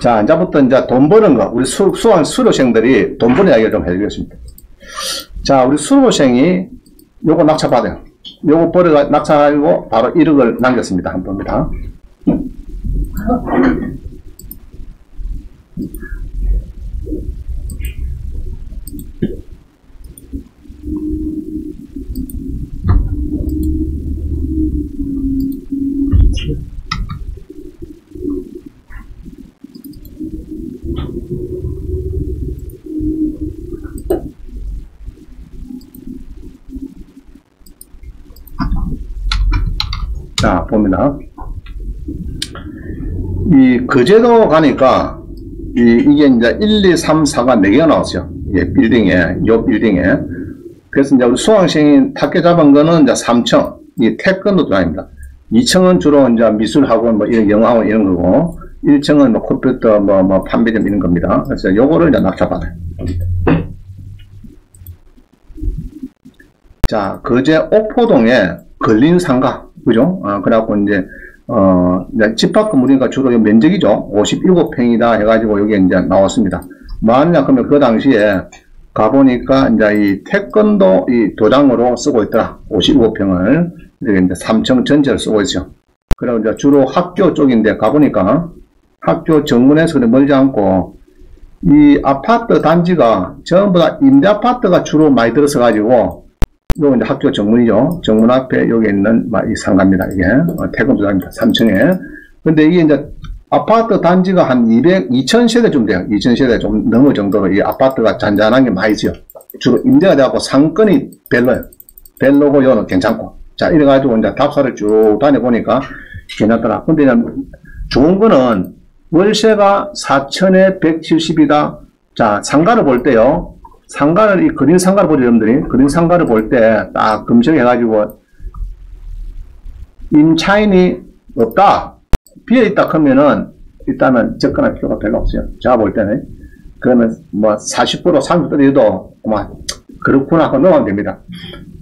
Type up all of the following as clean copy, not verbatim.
자, 이제부터 이제 돈 버는 거, 우리 수료생들이 돈 버는 이야기를 좀 해주겠습니다. 자, 우리 수료생이 요거 낙찰받아요. 요거 버려가 낙찰하고 바로 1억을 남겼습니다. 한 번입니다. 자, 봅니다. 이 거제도 가니까 이게 이제 1, 2, 3, 4가 4개가 나왔어요. 예, 빌딩에, 요 빌딩에. 그래서 이제 우리 수강생이 탁계 잡은 거는 이제 3층, 이 태권도 조장입니다. 2층은 주로 이제 미술학원, 뭐 이런 영어학원 이런 거고, 1층은 뭐 컴퓨터, 뭐 판매점 이런 겁니다. 그래서 요거를 이제 낙찰받아요. 자, 거제 옥포동에 걸린 상가, 그죠? 그래갖고 이제 집합 건물이니까 주로 면적이죠. 57평이다 해가지고 여기 이제 나왔습니다. 만약 그러면 그 당시에 가보니까 이제 이 태권도 이 도장으로 쓰고 있더라. 55평을. 이렇게 이제 3층 전체를 쓰고 있어요. 그리고 이제 주로 학교 쪽인데 가보니까 학교 정문에서 멀지 않고 이 아파트 단지가 전부 다 임대 아파트가 주로 많이 들어서 요거 이제 학교 정문이죠. 정문 앞에 여기 있는 이 상가입니다. 이게 태권도장입니다. 3층에. 근데 이게 이제 아파트 단지가 한 2000세대 좀 돼요. 2000세대 좀 넘을 정도로 이 아파트가 잔잔한 게 많이 있어요. 주로 임대가 돼갖고 상권이 별로예요. 별로고 요는 괜찮고. 자, 이래가지고 이제 답사를 쭉 다녀보니까 괜찮더라. 근데 좋은 거는 월세가 4천에 170이다. 자, 상가를 볼 때요. 상가를, 이 그린 상가를 보죠, 여러분들이. 그린 상가를 볼 때 딱 검색해가지고 임차인이 없다. 비어있다 하면은 일단은 접근할 필요가 별로 없어요. 제가 볼 때는. 그러면 뭐 40%, 30%도 아마 그렇구나 하고 넘어가면 됩니다.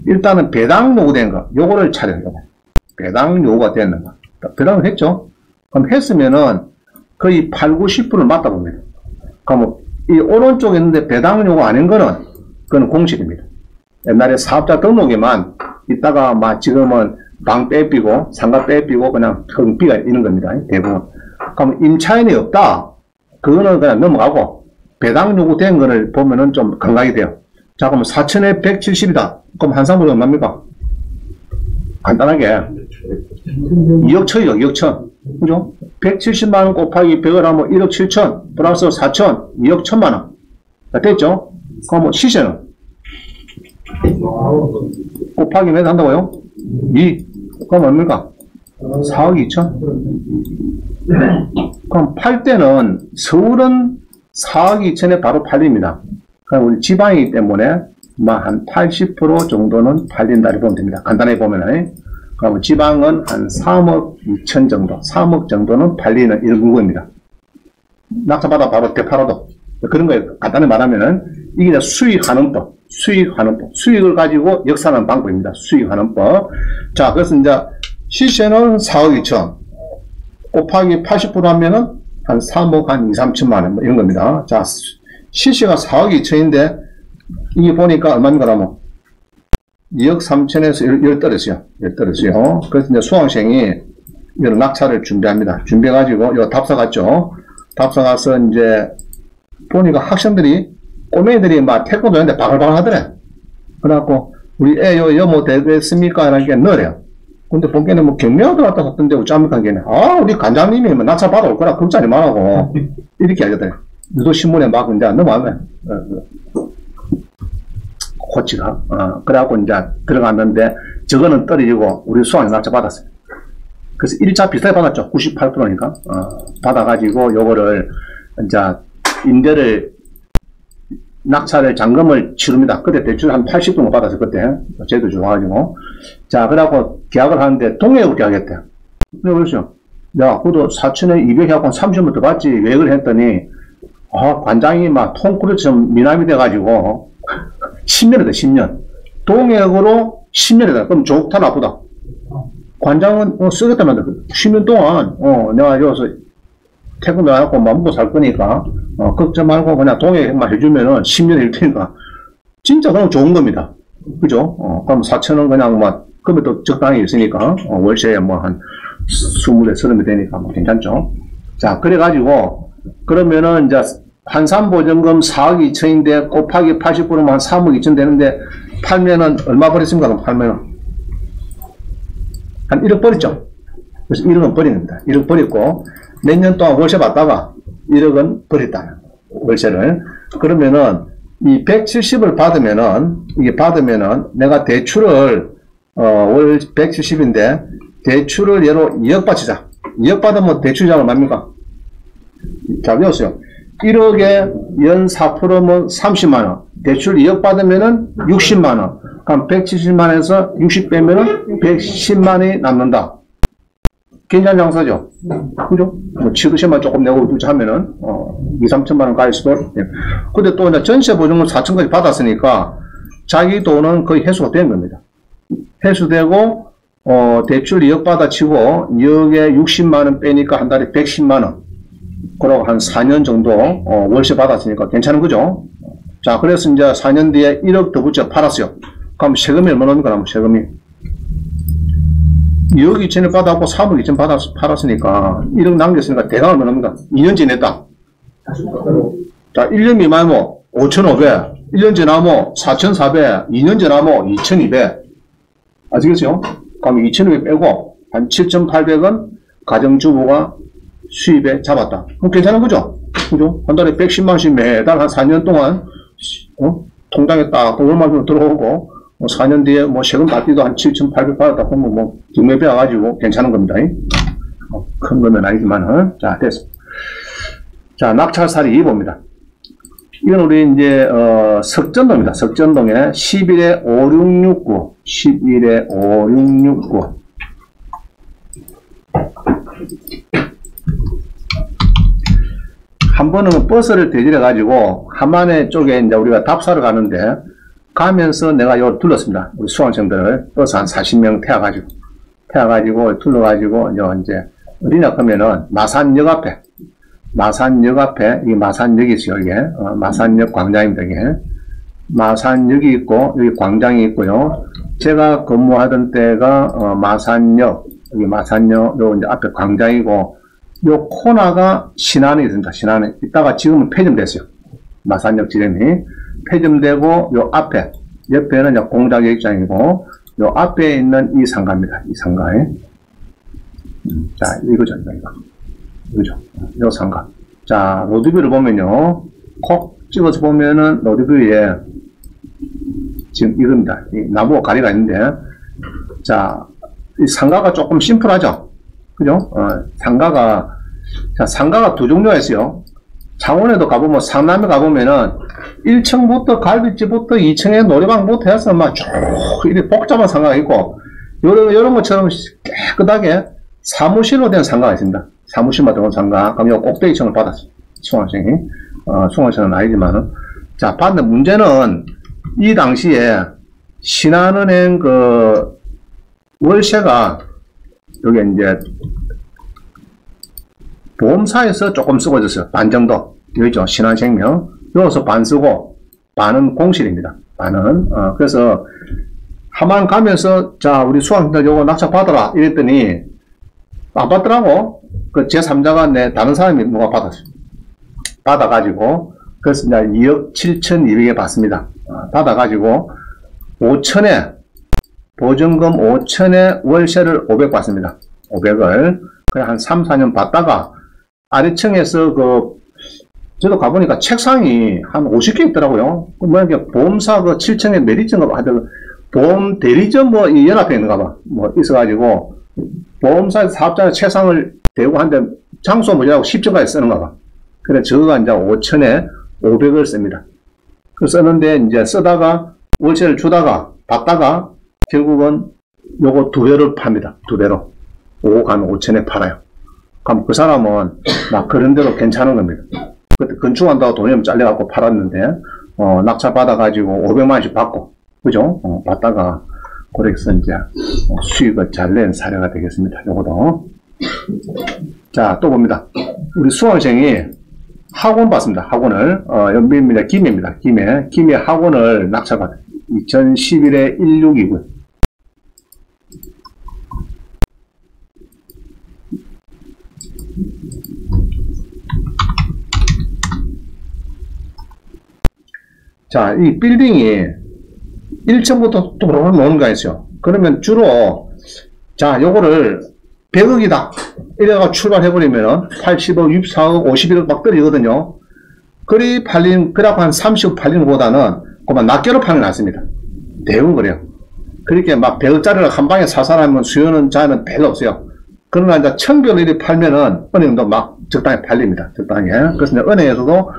일단은 배당 요구된 거, 요거를 찾아요. 배당 요구가 됐는가. 배당을 했죠. 그럼 했으면은 거의 8, 90%를 맞다 봅니다. 그럼 이 오른쪽에 있는데 배당 요구 아닌 거는 그건 공실입니다. 옛날에 사업자 등록에만 있다가 막 지금은 방 빼삐고 상가 빼삐고 그냥 텅비가 있는 겁니다. 대부분. 그럼 임차인이 없다. 그거는 그냥 넘어가고 배당 요구된 거를 보면은 좀 감각이 돼요. 자, 그럼 4천에 170이다. 그럼 한 상품이 얼마입니까? 간단하게 2억 천이죠. 2억 천. 그죠? 170만원 곱하기 100을 하면 1억 7천 플러스 4천 2억 1천만원. 자, 됐죠? 그럼 뭐 시세는 곱하기 몇 한다고요? 2. 그럼 얼마입니까? 4억 2천. 그럼 팔 때는 서울은 4억 2천에 바로 팔립니다. 그럼 우리 지방이기 때문에 한 80% 정도는 팔린다고 보면 됩니다. 간단하게 보면은. 그럼 지방은 한 3억 2천 정도, 3억 정도는 팔리는 이런 거입니다. 낙찰받아 바로 되팔아도. 그런 거예요. 간단히 말하면은, 이게 수익하는 법, 수익을 가지고 역사하는 방법입니다. 수익하는 법. 자, 그래서 이제 시세는 4억 2천, 곱하기 80% 하면은 한 3억 한 2, 3천만 원, 뭐 이런 겁니다. 자, 시세가 4억 2천인데, 이게 보니까 얼마인가 하면 2억 3천에서 1을 떨었어요. 1을 떨었어요. 그래서 이제 수강생이 이런 낙찰을 준비합니다. 준비해가지고, 요 답사 갔죠. 답사 가서 이제, 보니까 학생들이, 꼬맹이들이 막 태권도 하는데 바글바글 하더래. 그래갖고, 우리 애 뭐 되겠습니까? 라는 게 넣으래요. 근데 보기에는 뭐 경매도 왔다 갔던데, 어쩌합니까? 걔는. 우리 관장님이 뭐 낙찰 받아올 거라 걱정하지 말라고. 이렇게 하거든요. 유도신문에 막 이제 넘어간 거야. 코치가. 그래갖고 이제 들어갔는데, 저거는 떨어지고, 우리 수강이 낙찰 받았어요. 그래서 1차 비슷하게 받았죠. 98%니까. 받아가지고, 요거를, 이제, 임대를, 낙찰을, 잔금을 치릅니다. 그때 대출 한 80 정도 받았어요. 그때. 제도 좋아가지고. 자, 그래갖고 계약을 하는데, 동해로 계약했대요. 그래, 그랬어요. 야, 그래도 4천에 200 해갖고 30원 더 받지. 왜 그래 했더니, 관장이 막 톰크루즈처럼 미남이 돼가지고, 10년이다, 10년. 동액으로 10년이다. 그럼 좋다, 나쁘다? 관장은, 쓰겠다면, 10년 동안, 내가 여기서 퇴근해갖고 먹고 살 거니까, 걱정 말고 그냥 동행만 해주면은 10년 일 테니까. 진짜 그럼 좋은 겁니다. 그죠? 그럼 4,000원 그냥 뭐, 금액도 적당히 있으니까, 월세에 뭐 한 20대, 30대 되니까 뭐 괜찮죠? 자, 그래가지고, 그러면은 이제 환산보증금 4억 2천인데 곱하기 80%면 한 3억 2천 되는데, 팔면은 얼마 버렸습니까? 그럼 팔면은? 한 1억 버렸죠? 그래서 1억은 버린 겁니다. 1억 버렸고, 몇 년 동안 월세 받다가 1억은 버렸다. 월세를. 그러면은, 이 170을 받으면은, 이게 받으면은, 내가 대출을, 월 170인데, 대출을 얘로 2억 받치자. 2억 받으면 대출자가 얼마입니까? 자, 배웠어요. 1억에 연 4%면 30만원. 대출 2억 받으면은 60만원. 그럼 170만원에서 60 빼면은 110만원이 남는다. 괜찮은 장사죠? 그죠? 뭐, 취득세만 조금 내고 하면은, 2, 3천만원 갈 수도. 예. 근데 또 이제 전세 보증금 4천까지 받았으니까, 자기 돈은 거의 해소가 된 겁니다. 해소되고, 대출 2억 받아치고, 2억에 60만원 빼니까 한 달에 110만원. 그러고 한 4년 정도, 월세 받았으니까 괜찮은 거죠? 자, 그래서 이제 4년 뒤에 1억 더 붙여 팔았어요. 그럼 세금이 얼마 나옵니까? 그럼 세금이. 2억 2천을 받았고 3억 2천 팔았으니까 1억 남겼으니까 대강 얼마 납니까? 2년 지냈다. 자, 1년 미만이면 5,500, 1년 지나면 4,400, 2년 지나면 2,200. 아시겠어요? 그럼 2,200 빼고 한 7,800은 가정주부가 수입에 잡았다. 그럼 괜찮은 거죠? 그죠? 한 달에 110만원씩 매달 한 4년 동안, 통장에 딱 얼마 정도 들어오고, 4년 뒤에 뭐 세금 받기도 한 7,800 받았다 하면 뭐 경매 빼와가지고 괜찮은 겁니다. 큰 거는 아니지만, 자, 됐어. 자, 낙찰살이 2호입니다. 이건 우리 이제, 석전동입니다. 석전동에 11에 5669, 11에 5669. 한 번은 버스를 대절해가지고, 한만회 쪽에 이제 우리가 답사를 가는데, 가면서 내가 이걸 둘렀습니다. 우리 수강생들을 버스 한 40명 태워가지고 둘러가지고 이제 어디냐 하면은 마산역 앞에 이 마산역이 있어요. 이게 마산역 광장입니다. 이게 마산역이 있고 여기 광장이 있고요. 제가 근무하던 때가 마산역 여기 마산역 요 이제 앞에 광장이고 요 코너가 신안에 있습니다. 신안에 있다가 지금은 폐점됐어요. 마산역 지점이 폐점되고 요 앞에 옆에는 공작역장이고 요 앞에 있는 이 상가입니다. 이 상가에 자 이거죠 이거죠 요 상가. 자 로드뷰를 보면요 콕 찍어서 보면은 로드뷰에 지금 이겁니다. 이 나무가 가리가 있는데 자 이 상가가 조금 심플하죠. 그죠? 상가가 두 종류가 있어요. 창원에도 가보면 상남에 가보면은 1층부터 갈비집부터 2층에 노래방부터 해서 막 쭉 이렇게 복잡한 상가가 있고 이런 것처럼 깨끗하게 사무실로 된 상가가 있습니다. 사무실만 들어온 상가. 그럼 요 꼭대기층을 받았어요. 수강생이. 수강생은 아니지만은. 자, 받는 문제는 이 당시에 신한은행 월세가 여기 이제 보험사에서 조금 쓰고졌어요. 반 정도. 여기 있죠. 신한생명. 여기서 반 쓰고, 반은 공실입니다. 반은. 그래서, 한만 가면서, 자, 우리 수강생들 요거 낙찰 받아라. 이랬더니, 안 받더라고. 그 제3자가 다른 사람이 누가 받았어요. 받아가지고, 그래서 이제 2억 7,200에 받습니다. 받아가지고, 5천에, 보증금 5천에 월세를 500 받습니다. 500을. 그냥 한 3, 4년 받다가, 아래층에서 저도 가보니까 책상이 한 50개 있더라고요. 뭐, 보험사 7층에 매리점 하여튼, 보험 대리점 연합해 있는가 봐. 있어가지고, 보험사에서 사업자의 책상을 대고 한데, 장소 모자라고 10점까지 쓰는가 봐. 그래, 저거가 이제 5천에 500을 씁니다. 쓰는데, 이제 쓰다가, 월세를 주다가, 받다가, 결국은 요거 2배를 팝니다. 2배로. 5억 한 5천에 팔아요. 그럼 그 사람은 막 그런 대로 괜찮은 겁니다. 그때 건축한다고 돈이 좀 잘려갖고 팔았는데, 낙찰 받아가지고 500만원씩 받고, 그죠? 받다가, 그래서 이제 수익을 잘 낸 사례가 되겠습니다. 요거도. 자, 또 봅니다. 우리 수강생이 학원 봤습니다. 학원을. 연비입니다. 김해입니다. 김해 학원을 낙찰받은 2011에 16이고요. 자, 이 빌딩이 1층부터 또 놓는 거 있어요. 그러면 주로, 자, 요거를 100억이다. 이래가 출발해버리면 80억, 64억, 51억 막 떨어지거든요. 그래갖고 한 30억 팔리는 것보다는 그만 낱개로 파는 게 낫습니다. 대부분 그래요. 그렇게 막 100억짜리를 한 방에 사살하면 수요는 자는 별로 없어요. 그러나 이제 1000별을 팔면은 은행도 막 적당히 팔립니다. 적당히. 그래서 이제 은행에서도,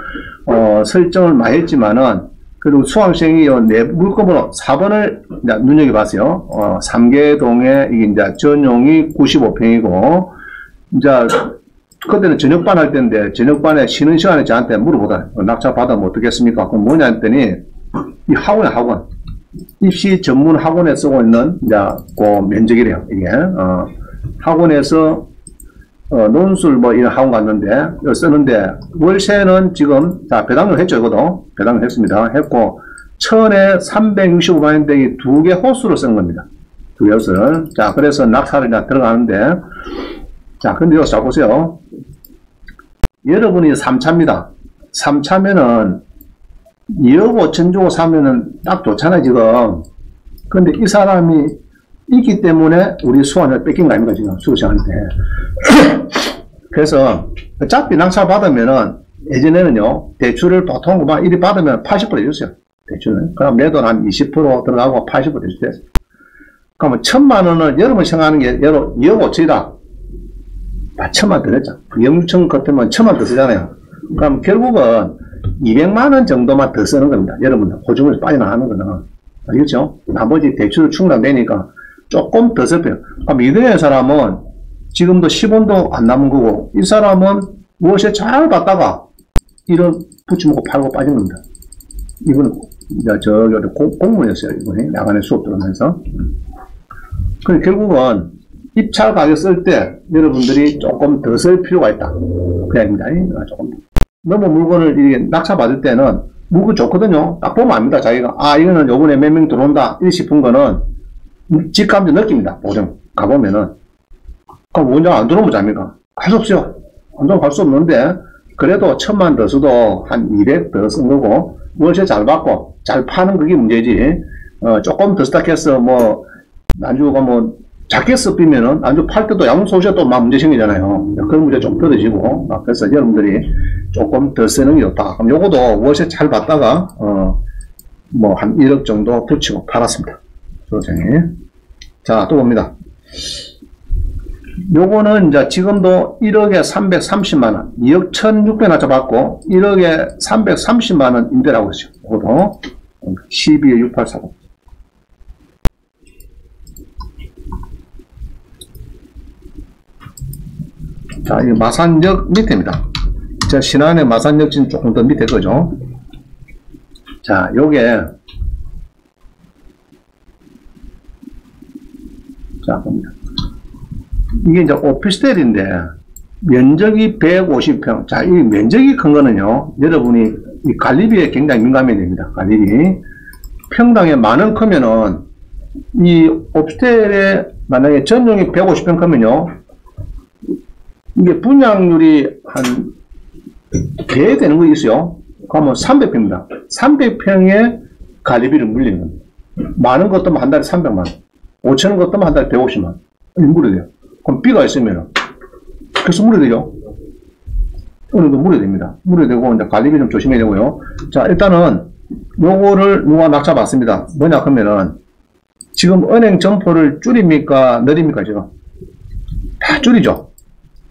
설정을 많이 했지만은, 그리고 수강생이 내 물건번호 4번을 눈여겨봤어요. 3개동에 이게 이제 전용이 95평이고, 이제 그때는 저녁반 할 때인데 저녁반에 쉬는 시간에 저한테 물어보다 낙찰 받으면 어떻겠습니까? 그럼 뭐냐 했더니 이 학원 입시 전문 학원에 쓰고 있는 이제 그 면적이래요. 이게 학원에서 논술 뭐 이런 학원 갔는데 쓰는데 월세는 지금 자 배당을 했죠. 이것도 배당을 했습니다. 했고 1000에 365만원대기 2개 호수를 쓴 겁니다. 2개 호수를. 자 그래서 낙찰을 이제 들어가는데 자 근데 여기 잘 보세요. 여러분이 3차입니다. 3차면은 2억 5천 주고 사면은 딱 좋잖아요 지금. 근데 이 사람이 있기 때문에 우리 수완을 뺏긴 거 아닙니까 지금 수시한테. 그래서 어차피 낙찰 받으면은 예전에는요 대출을 보통 막 이리 받으면 80% 해줬어요 대출을. 그럼 매도는 한 20% 들어가고 80% 해줬어요. 그러면 1000만원을 여러분 생각하는 게 2억 5천이다. 1000만 더 냈죠. 영유청 같으면 1000만 더 쓰잖아요. 그럼 결국은 200만원 정도만 더 쓰는 겁니다. 여러분들 보증을 빠져나가는 거는. 알겠죠? 나머지 대출을 충당되니까 조금 더 써요. 그럼 이등의 사람은 지금도 10원도 안 남은 거고, 이 사람은 무엇에 잘 받다가 1원 붙여먹고 팔고 빠진 겁니다. 이건 공무원이었어요. 이번에 야간에 수업 들으면서. 그래서 결국은 입찰 가격 쓸 때 여러분들이 조금 더 쓸 필요가 있다. 그 얘기입니다. 조금. 너무 물건을 이렇게 낙찰 받을 때는 물건 좋거든요. 딱 보면 압니다. 자기가 이거는 요번에 몇 명 들어온다 이렇게 싶은 거는 직감도 느낍니다. 보정 가보면은. 그럼 원장 안 들어오면 잡니까? 할 수 없어요. 안 들어오면 할 수 없는데 그래도 1000만 더 써도 한 200 더 쓴 거고 월세 잘 받고 잘 파는 그게 문제지. 조금 더 스탁해서 뭐 안주가 뭐 작게 습비면은 안주 팔 때도 양소시가 또 막 문제 생기잖아요. 그런 문제 좀 떨어지고. 그래서 여러분들이 조금 더 쓰는 게 좋다. 그럼 요거도 월세 잘 받다가 뭐 한 1억 정도 붙이고 팔았습니다. 조정이. 자, 또 봅니다. 요거는 이제 지금도 1억에 330만원, 2억 1600 낙찰받고 1억에 330만원 임대라고 했어요. 요거도 12에 6840. 자, 이 마산역 밑에입니다. 자, 신안의 마산역 지금 조금 더 밑에 거죠. 자, 요게 자, 봅니다. 이게 이제 오피스텔인데 면적이 150평. 자, 이 면적이 큰 거는요. 여러분이 이 관리비에 굉장히 민감해야 됩니다. 관리비. 평당에 10,000원 크면은 이 오피스텔에 만약에 전용이 150평 크면요. 이게 분양률이 한 개 되는 거 있어요. 그러면 300평입니다. 300평에 관리비를 물리는 겁니다. 많은 것도 한 달에 300만원. 5,000원 것도 한 달에 150만원. 물어야 돼요. 그럼 B가 있으면, 그래서 물어야 되죠. 어느 정도 물어야 됩니다. 물어야 되고, 이제 관리비 좀 조심해야 되고요. 자, 일단은, 요거를 누가 낙찰 받습니다. 뭐냐, 그러면은, 지금 은행 점포를 줄입니까? 늘립니까, 지금? 다 줄이죠.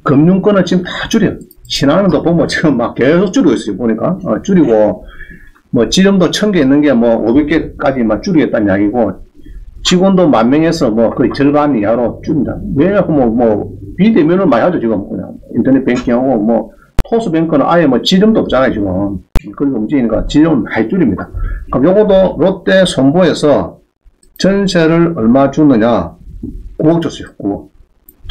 금융권은 지금 다 줄여요. 신한은도 보면 지금 막 계속 줄이고 있어요. 보니까. 줄이고, 뭐, 지점도 1000개 있는 게 뭐, 500개까지 막 줄이겠다는 이야기고, 직원도 10,000명에서 뭐 거의 절반 이하로 줄입니다. 왜냐하면 뭐 비대면을 많이 하죠 지금. 그냥 인터넷 뱅킹하고 뭐 토스뱅크는 아예 뭐 지점도 없잖아요 지금. 그리고 움직이니까 지점을 많이 줄입니다. 그럼 요것도 롯데 손보에서 전세를 얼마 주느냐 9억 줬어요. 9억.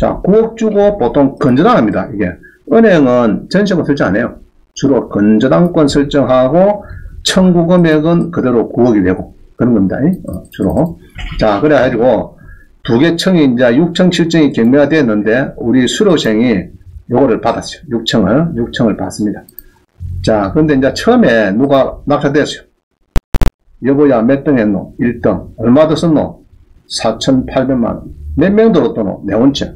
자, 9억 주고 보통 건저당합니다. 이게. 은행은 전세금 설정 안 해요. 주로 건저당권 설정하고 청구 금액은 그대로 9억이 되고 그런 겁니다. 주로. 자, 그래가지고 두 개 청이 이제 6청, 7청이 경매가 됐는데 우리 수료생이 요거를 받았어요. 6청을 받습니다. 자, 근데 이제 처음에 누가 낙찰됐어요. 여보야 몇 등 했노? 1등. 얼마 더 썼노? 4,800만원. 몇 명 들었더노? 내 혼자.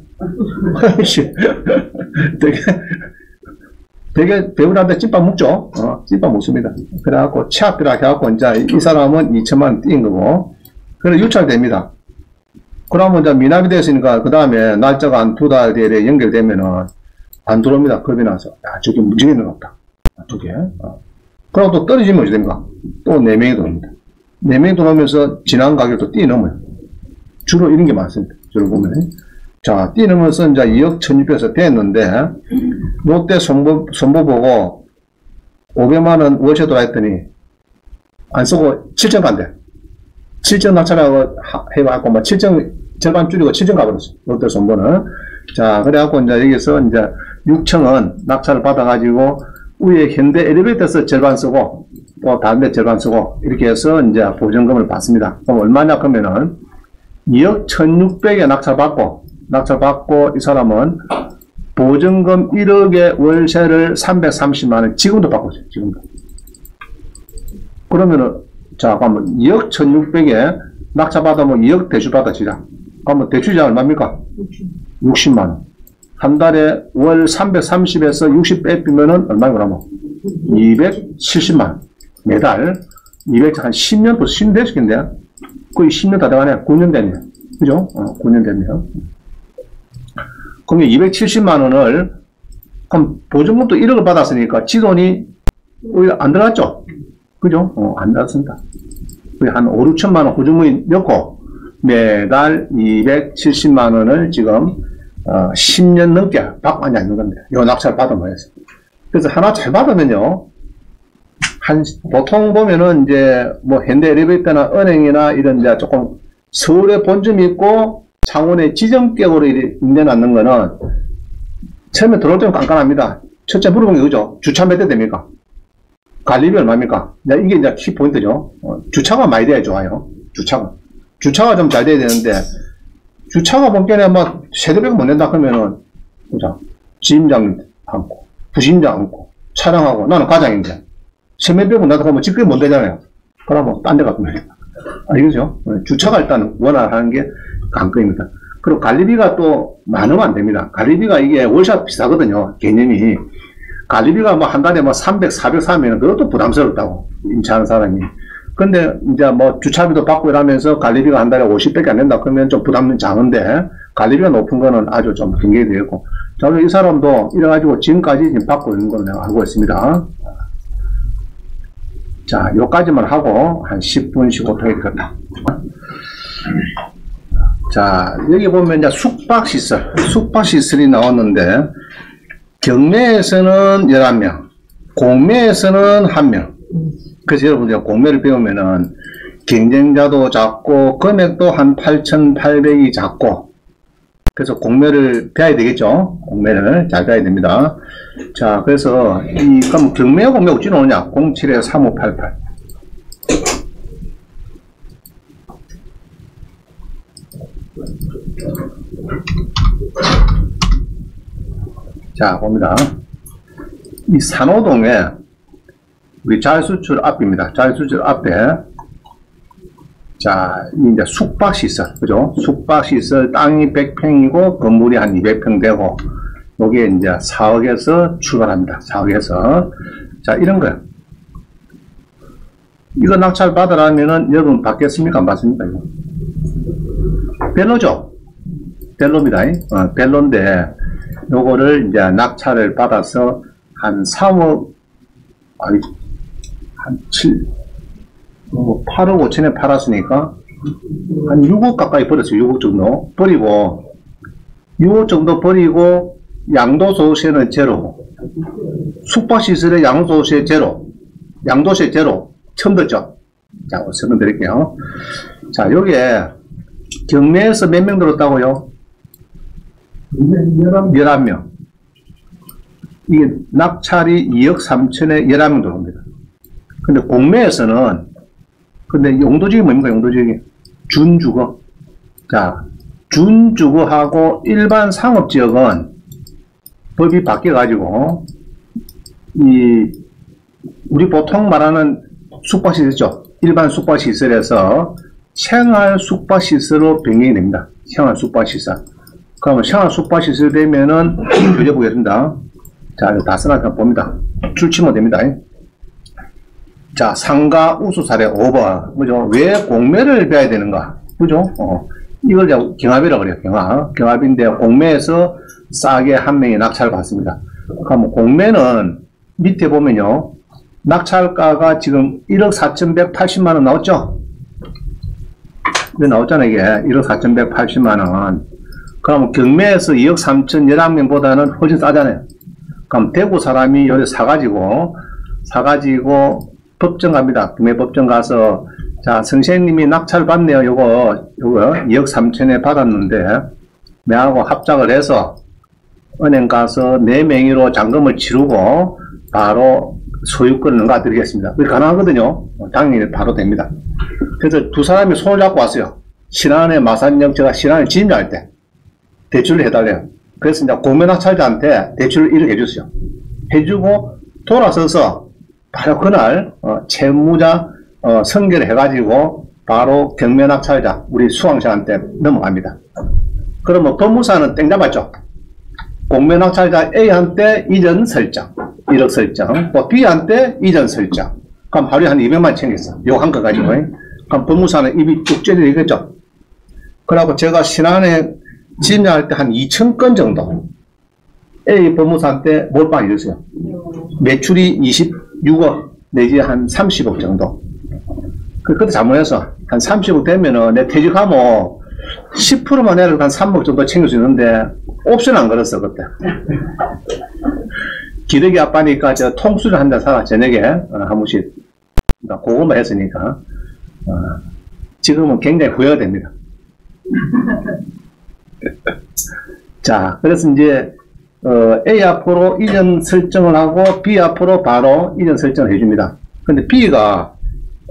되게 배우한테 찐빵 먹죠? 찐빵 먹습니다. 그래갖고 취업비라 해갖고 이제 이 사람은 2천만원 뛴 거고, 그래 유찰됩니다. 그러면 이제 미납이 됐으니까 그 다음에 날짜가 한 2달 뒤에 연결되면은 안 들어옵니다. 겁이 나서. 야, 저게 무지개 들어갔다. 두 개. 그럼 또 떨어지면 어떻게 됩니까? 또 4명이 들어옵니다. 4명이 들어오면서 지난 가격도 뛰어넘어요. 주로 이런 게 많습니다. 주로 보면. 자, 뛰어넘어서 이제 2억 1,600에서 됐는데, 롯데 손보 보고 500만원 월세 들어왔더니 안 쓰고 7점 간대. 7점 낙찰하고 해갖고 막 7점 절반 줄이고 7점 가버렸어. 롯데 손보는. 자, 그래갖고 이제 여기서 이제 6층은 낙찰을 받아가지고 위에 현대 엘리베이터에서 절반 쓰고 또 다른 데 절반 쓰고 이렇게 해서 이제 보증금을 받습니다. 그럼 얼마냐 그러면은 2억 1,600에 낙찰받고 이 사람은 보증금 1억에 월세를 330만원 지금도 받고 있어요. 지금도. 그러면은 자, 그러면 2억 1,600에 낙찰받으면 2억 대출 받아지자. 그러면 대출자 얼마입니까? 60만원. 한 달에 월 330에서 60 빼비면은 얼마나 그러면? 270만원. 매달. 200, 한 10년, 벌써 10년 됐겠는데? 거의 10년 다 돼가네. 9년 됐네. 그죠? 9년 됐네요. 그러면 270만원을, 그럼 보증금도 1억을 받았으니까 지돈이 오히려 안 들어갔죠? 그죠? 안 들어갔습니다. 한 5, 6천만원 보증금이 넣고 매달 270만원을 지금 10년 넘게 받고 앉아 있는 겁니다. 요 낙찰 받으면 해서. 그래서 하나 잘 받으면요. 보통 보면은 이제 뭐 현대 엘리베이터나 은행이나 이런 이제 조금 서울에 본점이 있고 창원에 지정격으로 임대놨는 거는 처음에 들어올 때는 깐깐합니다. 첫째 물어본 게 그죠? 주차 몇 대 됩니까? 관리비 얼마입니까? 이게 이제 키 포인트죠. 주차가 많이 돼야 좋아요. 주차가 좀 잘 돼야 되는데, 주차가 본견에 막 세대배가 못 낸다 그러면은, 그죠? 지임장 않고, 부심장 않고, 차량하고, 나는 과장인데, 세매배고 나도 가면 집게 못 되잖아요. 그러면 딴 데 가면 알겠죠? 주차가 일단 원활하는 게 관건입니다. 그리고 관리비가 또 많으면 안 됩니다. 관리비가 이게 월샷 비싸거든요. 개념이. 관리비가 뭐 한 달에 뭐 300, 400 사면 그것도 부담스럽다고. 임차하는 사람이. 근데 이제 뭐 주차비도 받고 이러면서 관리비가 한 달에 50밖에 안 된다 그러면 좀 부담은 작은데 관리비가 높은 거는 아주 좀 경계가 되고. 자, 이 사람도 이래가지고 지금까지 지금 받고 있는 걸 내가 알고 있습니다. 자, 요까지만 하고 한 10분, 15분이 되겠다. 자, 여기 보면 이제 숙박시설이 나왔는데, 경매에서는 11명, 공매에서는 1명. 그래서 여러분, 이제 공매를 배우면은, 경쟁자도 작고, 금액도 한 8,800이 작고, 그래서 공매를 배워야 되겠죠? 공매를 잘 배워야 됩니다. 자, 그래서, 그럼 경매와 공매 어찌 나오냐? 07-3588. 자, 봅니다. 이 산호동에, 우리 자율수출 앞입니다. 자율수출 앞에, 자, 이제 숙박시설, 그죠? 숙박시설 땅이 100평이고, 건물이 한 200평 되고, 여기에 이제 4억에서 출발합니다. 4억에서. 자, 이런 거요. 이거 낙찰 받으라면은 여러분 받겠습니까? 안 받습니까? 이거? 벨로죠? 벨로입니다. 벨로인데, 요거를 이제 낙찰을 받아서 한 3억, 아니, 한 8억 5천에 팔았으니까 한 6억 가까이 버렸어요. 6억 정도 버리고 6억 정도 버리고 양도소득세는 제로, 숙박시설의 양도소득세 제로, 양도세 제로. 처음 듣죠? 자, 설명드릴게요. 자, 여기에 경매에서 몇 명 들었다고요? 11명. 이게 낙찰이 2억 3천에 11명 들어옵니다. 근데 공매에서는, 근데 용도지역이 뭡니까, 용도지역이? 준주거. 자, 준주거하고 일반 상업지역은 법이 바뀌어가지고, 우리 보통 말하는 숙박시설 있죠? 일반 숙박시설에서 생활 숙박시설로 변경이 됩니다. 생활 숙박시설. 그러면 생활 숙박시설 되면은 교재 보겠습니다. 자, 이거 다 써놨다 봅니다. 출치면 됩니다. 자, 상가 우수 사례 5번. 그죠? 왜 공매를 배워야 되는가? 그죠? 이걸 경합이라고 그래요. 경합인데, 공매에서 싸게 한 명이 낙찰을 받습니다. 그럼 공매는 밑에 보면요. 낙찰가가 지금 1억 4,180만원 나왔죠? 이거 나왔잖아요, 이게. 1억 4,180만원. 그럼 경매에서 2억 3천 11명보다는 훨씬 싸잖아요. 그럼 대구 사람이 여기 사가지고 법정 갑니다. 경매 법정 가서, 자, 선생님이 낙찰 받네요. 요거 2억 3천에 받았는데, 내하고 합작을 해서 은행 가서 내 명의로 잔금을 치르고 바로 소유권을 넘겨드리겠습니다. 그게 가능하거든요. 당연히 바로 됩니다. 그래서 두 사람이 손을 잡고 왔어요. 신안의 마산역, 제가 신안을 진입할 때 대출을 해달래요. 그래서 이제 공매낙찰자한테 대출을 이렇게 해줬어요. 해주고 돌아서서 바로 그날 채무자 선결을 해가지고 바로 경매낙찰자 우리 수강자한테 넘어갑니다. 그러면 법무사는 땡 잡았죠. 공매낙찰자 A한테 이전 설정 1억 설정, 또 B한테 이전 설정. 그럼 하루에 한 200만 챙겼어. 요거 한 거 가지고. 그럼 법무사는 입이 쭉 째리겠죠. 그러고 제가 신안에 진료할 때 한 2,000건 정도 A 법무사한테 몰빵 해주세요. 매출이 26억 내지 한 30억 정도. 그때 잘못해서 한 30억 되면은 내 퇴직하면 10%만 해도 한 3억 정도 챙길 수 있는데 옵션 안 걸었어 그때. 기러기 아빠니까 저 통수를 한 잔 사라 저녁에 한 번씩 그거만 했으니까 지금은 굉장히 후회가 됩니다. 자, 그래서 이제 A 앞으로 이전 설정을 하고 B 앞으로 바로 이전 설정을 해줍니다. 근데 B가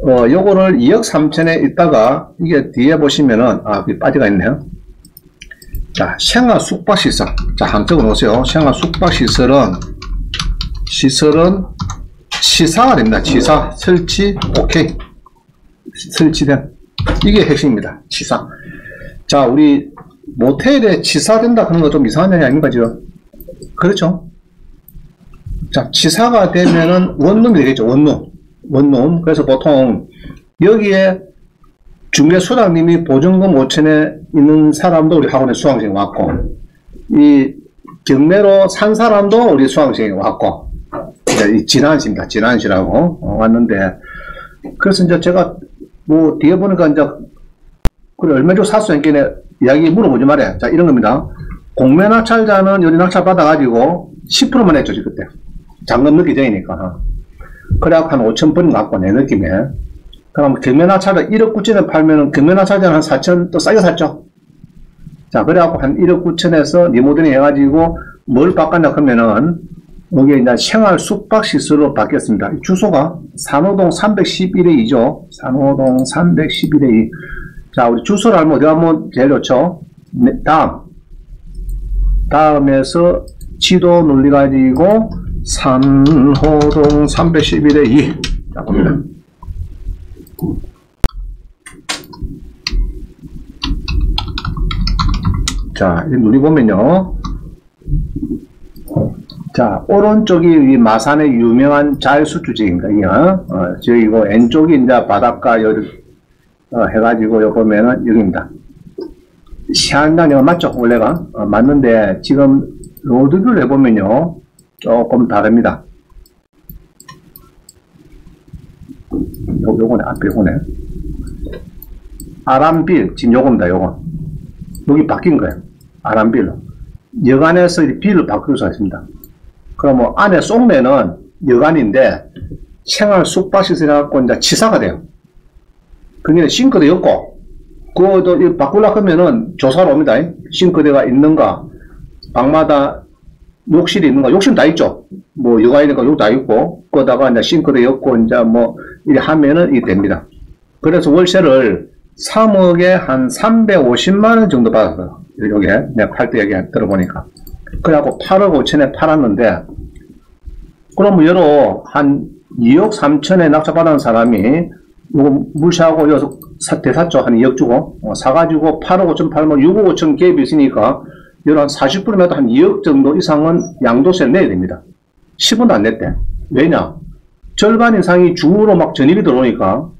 요거를 2억 3천에 있다가 이게 뒤에 보시면은 빠져가 있네요. 자, 생활 숙박시설. 자, 한번 적어 놓으세요. 생활 숙박시설은 치사가 됩니다. 치사. 설치, 오케이. 설치된. 이게 핵심입니다. 치사. 자, 우리 모텔에 치사된다 하는 거 좀 이상한 얘기 아닌가, 지금? 그렇죠? 자, 치사가 되면은 원룸이 되겠죠. 원룸. 그래서 보통 여기에 중개수당님이 보증금 5천에 있는 사람도 우리 학원에 수강생이 왔고, 이 경매로 산 사람도 우리 수강생이 왔고, 이 진안시입니다. 진안시라고 왔는데, 그래서 이제 제가 뭐 뒤에 보니까 이제 그래 얼마 주고 샀어 했길래 이야기 물어보지 말아요. 자, 이런 겁니다. 공매 낙찰자는 여기 낙찰 받아가지고 10%만 했죠, 그때. 잔금 넣기 전이니까. 그래갖고 한 5,000번 갖고 내 느낌에. 그럼 경매 낙찰자 1억 9천에 팔면은 경매 낙찰자는 한 4천 또 싸게 샀죠. 자, 그래갖고 한 1억 9천에서 리모델링 해가지고 뭘 바꿨냐 하면은 여기 이제 생활 숙박시설로 바뀌었습니다. 주소가 산호동 311의 2죠. 산호동 311의 2. 자, 우리 주소를 알면 어디 가면 제일 좋죠? 네, 다음에서 지도 눌러가지고 산호동 311의 2. 자, 봅니다. 자, 눌러보면요. 자, 오른쪽이 이 마산의 유명한 자유수주지입니다. 저기고 왼쪽이 이제 바닷가 여기 해가지고 요 보면은 여기입니다. 시안장내가 맞죠? 원래가 맞는데 지금 로드뷰를 해보면요 조금 다릅니다. 요거네 앞에 요거네. 아람빌 지금 요겁니다. 요거 여기 바뀐 거예요. 아람빌로 여간에서 빌을 바꾸고 있습니다. 그럼 뭐 안에 쏙내는 여간인데 생활 숙박시설 해갖고 이제 치사가 돼요. 그게 싱크대 없고, 그것도 바꾸려고 하면은 조사를 옵니다. 싱크대가 있는가, 방마다 욕실이 있는 거, 욕실 다 있죠. 뭐, 여가 있는 거, 욕 다 있고, 거다가 이제 싱크대 엮고, 이제 뭐, 이래 하면은 이게 됩니다. 그래서 월세를 3억에 한 350만원 정도 받았어요. 요게, 내가 팔 때 얘기 들어보니까. 그래갖고 8억 5천에 팔았는데, 그러면 여로 한 2억 3천에 낙찰받은 사람이, 요거 물세하고 여기서 대샀죠. 한 2억 주고, 사가지고 8억 5천 팔면 6억 5천 갭이 있으니까, 여러 한 40%라도 한 2억 정도 이상은 양도세를 내야 됩니다. 10원도 안 냈대. 왜냐? 절반 이상이 주로 막 전입이 들어오니까,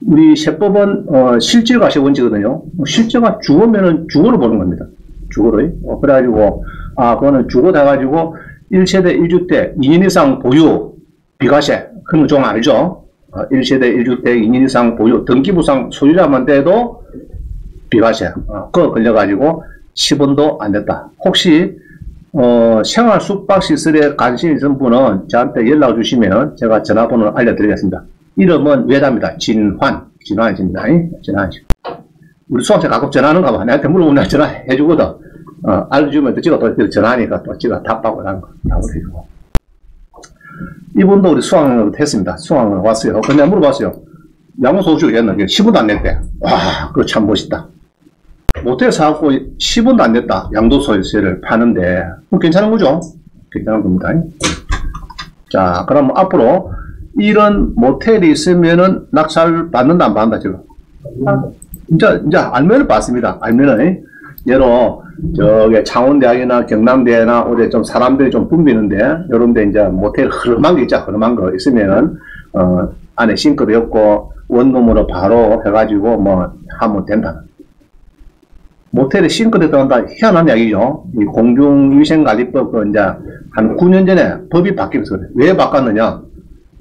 우리 세법은, 실질과세 원칙이거든요. 실제가 주거면은 주거로 보는 겁니다. 주거로. 그래가지고, 그거는 주거 돼가지고, 1세대 1주택 2년 이상 보유, 비과세. 그런 거 좀 알죠? 1세대 1주택 2년 이상 보유, 등기부상 소유자만 돼도 비과세. 그거 걸려가지고, 10원도 안 냈다. 혹시 생활 숙박시설에 관심 있는 분은 저한테 연락 주시면 제가 전화번호 알려드리겠습니다. 이름은 외답니다. 진환입니다. 진환. 우리 수험생 가끔 전화하는가 봐. 나한테 물어보면 내가 전화해주거든. 알려주면 또 제가 또 전화하니까 또 제가 답하고 하는 거 답을 해주고. 이분도 우리 수강을 했습니다. 수강을 왔어요. 근데 물어봤어요. 양도소득이 했는데 10원도 안 냈대. 와, 그거 참 멋있다. 모텔 사갖고 10원도 안 냈다. 양도소득세를 파는데, 괜찮은 거죠? 괜찮은 겁니다. 자, 그럼 앞으로 이런 모텔이 있으면은 낙찰 받는다, 안 받는다, 지금? 이제 알면을 받습니다. 알면은, 예로, 창원대학이나 경남대나 어디 좀 사람들이 좀 붐비는데, 요런데 이제 모텔 흐름한 게 있죠. 흐름한 거 있으면은, 안에 싱크도 없고, 원룸으로 바로 해가지고 뭐, 하면 된다. 모텔에 싱크대 들어간다. 희한한 이야기죠. 이 공중위생관리법, 이제, 한 9년 전에 법이 바뀌면서 그래. 왜 바꿨느냐?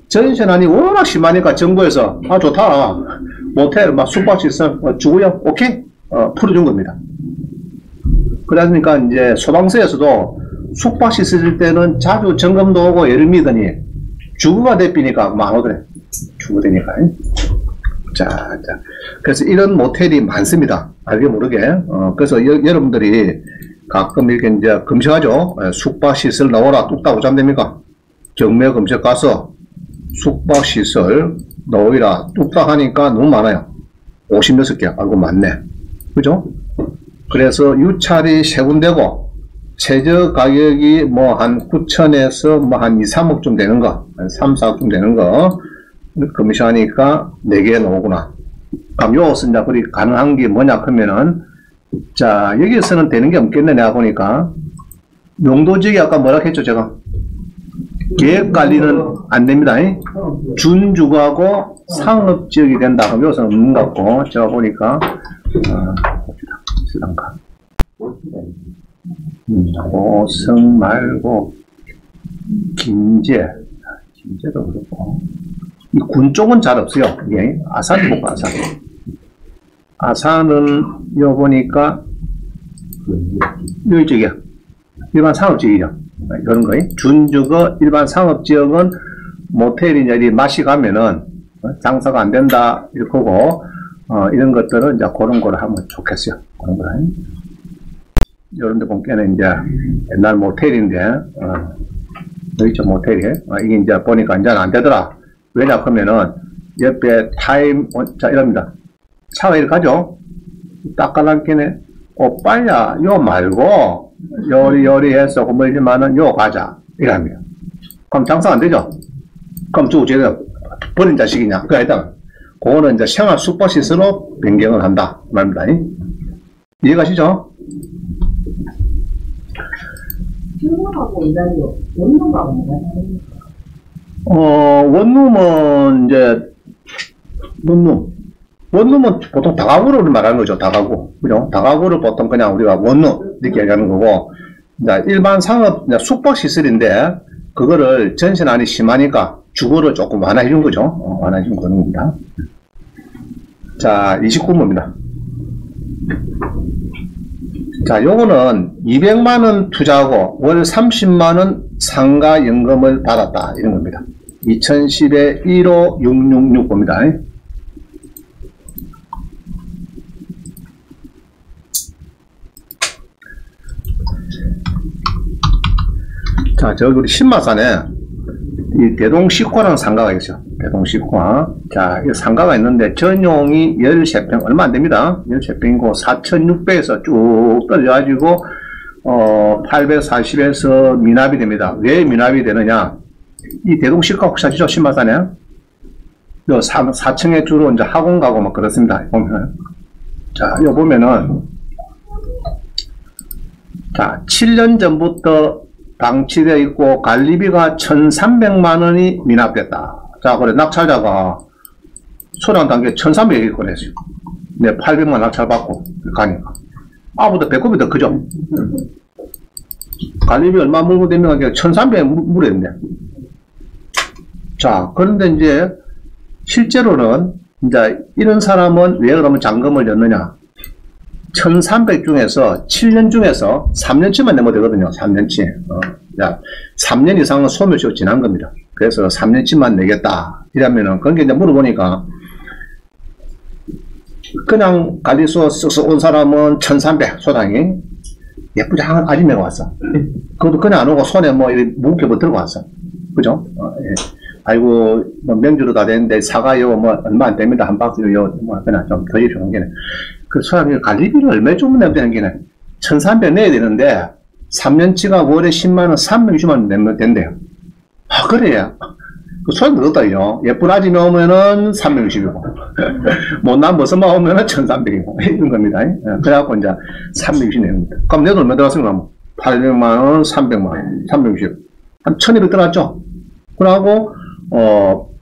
전세난이 워낙 심하니까 정부에서, 좋다. 모텔, 숙박시설, 주고요. 오케이? 풀어준 겁니다. 그러니까 이제 소방서에서도 숙박시설 때는 자주 점검도 오고 예를 믿으니, 주거가 대피니까 안 오더래. 주거되니까. 자. 그래서 이런 모텔이 많습니다. 알게 모르게. 그래서 여러분들이 가끔 이렇게 이제 검색하죠. 숙박시설 나오라 뚝딱 오자면 됩니까? 경매 검색 가서 숙박시설 나오라 뚝딱 하니까 너무 많아요. 56개. 알고 많네. 그죠? 그래서 유찰이 세 군데고, 최저 가격이 뭐 한 9천에서 뭐 한 2, 3억쯤 되는 거, 한 3, 4억쯤 되는 거, 검시하니까 4개 나오구나. 그럼 여기서 이제 그리 가능한 게 뭐냐 하면은, 자, 여기에서는 되는 게 없겠네, 내가 보니까. 용도지역이 아까 뭐라 했죠, 제가? 계획 관리는 안 됩니다. 준주거하고 상업지역이 된다. 그럼 여기서는 없는 것 같고, 제가 보니까, 스랑가. 오성 말고, 김제도 그렇고. 이 군 쪽은 잘 없어요. 예. 아산 볼까, 아산. 아산은, 요 보니까, 여기 쪽이야. 일반 상업지역이죠. 이런 거. 준주거, 일반 상업지역은 모텔이냐, 이 맛이 가면은, 장사가 안 된다, 이렇게 하고, 이런 것들은 이제 그런 거를 하면 좋겠어요. 그런 거. 이런 데 보면은 이제 옛날 모텔인데, 여기 있죠, 모텔이. 이게 이제 보니까 이제 안 되더라. 왜냐 하면은 옆에 자, 이럽니다. 차가 이렇게 가죠? 따까랑끼네. 빨야, 요 말고, 요리해서 고물지만은 요 가자. 이랍니다. 그럼 장사 안 되죠? 그럼 저 제가 버린 자식이냐? 그게 아니다. 그거는 이제 생활 숙박시설로 변경을 한다. 말입니다. 이해가시죠? 주거하고 이다리요. 원룸하고 뭐가 다릅니까? 원룸은 이제, 원룸은 보통 다가구를 말하는 거죠, 다가구. 그죠? 다가구를 보통 그냥 우리가 원룸, 이렇게 얘기하는 거고, 이제 일반 상업, 숙박시설인데, 그거를 전세난이 심하니까 주거를 조금 완화해 준 거죠. 완화해 준 겁니다. 자, 29번입니다. 자, 요거는 200만원 투자하고 월 30만원 상가연금을 받았다. 이런 겁니다. 2010에 15666번입니다. 자, 저기 우리 신마산에 이 대동식과라는 상가가 있어요. 대동식과. 자, 이 상가가 있는데 전용이 13평, 얼마 안 됩니다. 13평이고 4,600에서 쭉 떨어져가지고 840에서 미납이 됩니다. 왜 미납이 되느냐? 이 대동식과 혹시 아시죠? 신마산에? 4층에 주로 이제 학원 가고 막 그렇습니다. 보면. 자, 이거 보면은, 자, 7년 전부터 방치되어 있고, 관리비가 1,300만원이 미납됐다. 자, 그래, 낙찰자가 소량 단계 1,300이 꺼냈어요. 네, 800만 낙찰받고 가니까. 아보다 배꼽이 더 크죠? 관리비 얼마 물고 되면 1,300 물었는데. 자, 그런데 이제, 실제로는, 이제, 이런 사람은 왜 그러면 잔금을 냈느냐? 1,300 중에서 7년 중에서 3년치만 내면 되거든요. 3년치. 자, 3년 이상은 소멸시효 지난 겁니다. 그래서 3년치만 내겠다. 이러면은, 그런 게 이제 물어보니까, 그냥 관리소 쓱쓱 온 사람은 1,300, 소장이. 예쁘장한 아줌마가 왔어. 그것도 그냥 안 오고 손에 뭐, 이렇게 무겁게 뭐 들고 왔어. 그죠? 예. 아이고, 뭐, 명주로 다 됐는데, 사가요, 뭐, 얼마 안 됩니다. 한 박스요, 뭐, 그냥 좀 더 주는 게네. 그 소장이 관리비를 얼마 주면 내면 되는 게네. 1,300 내야 되는데, 3년치가 월에 10만원, 360만원 내면 된대요. 아, 그래요. 그 소장도 그렇다요. 예쁜 아줌마 오면은 360이고, 못난 버섯만 오면은 1,300이고, 이런 겁니다. 그래갖고 이제 360 내는 겁니다. 그럼 내 돈 얼마 들어갔습니까? 800만원, 300만원, 360. 한 1,200 들어갔죠? 그러고,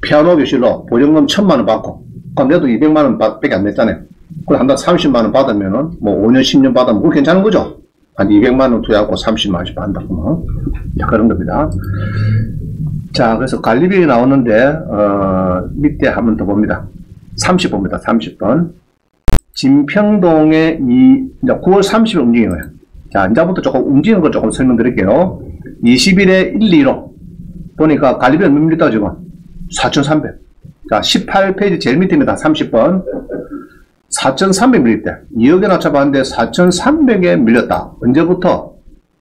피아노 교실로 보증금 1,000만원 받고, 그럼 내도 200만원 밖에 안 냈잖아요. 그럼 한 달 30만원 받으면은, 뭐 5년, 10년 받으면 그거 괜찮은 거죠? 한 200만원 투자하고 30만원씩 받는다, 그러면. 자, 그런 겁니다. 자, 그래서 관리비 나오는데, 밑에 한 번 더 봅니다. 30번입니다, 30번. 진평동에 이제 9월 30일 움직이는 거예요. 자, 이제부터 조금 움직이는 거 조금 설명드릴게요. 20일에 1, 2로. 보니까 관리비는 몇 밀렸다, 지금? 4,300. 자, 18페이지 제일 밑입니다. 30번. 4,300 밀렸대. 2억에 낮춰봤는데 4,300에 밀렸다. 언제부터?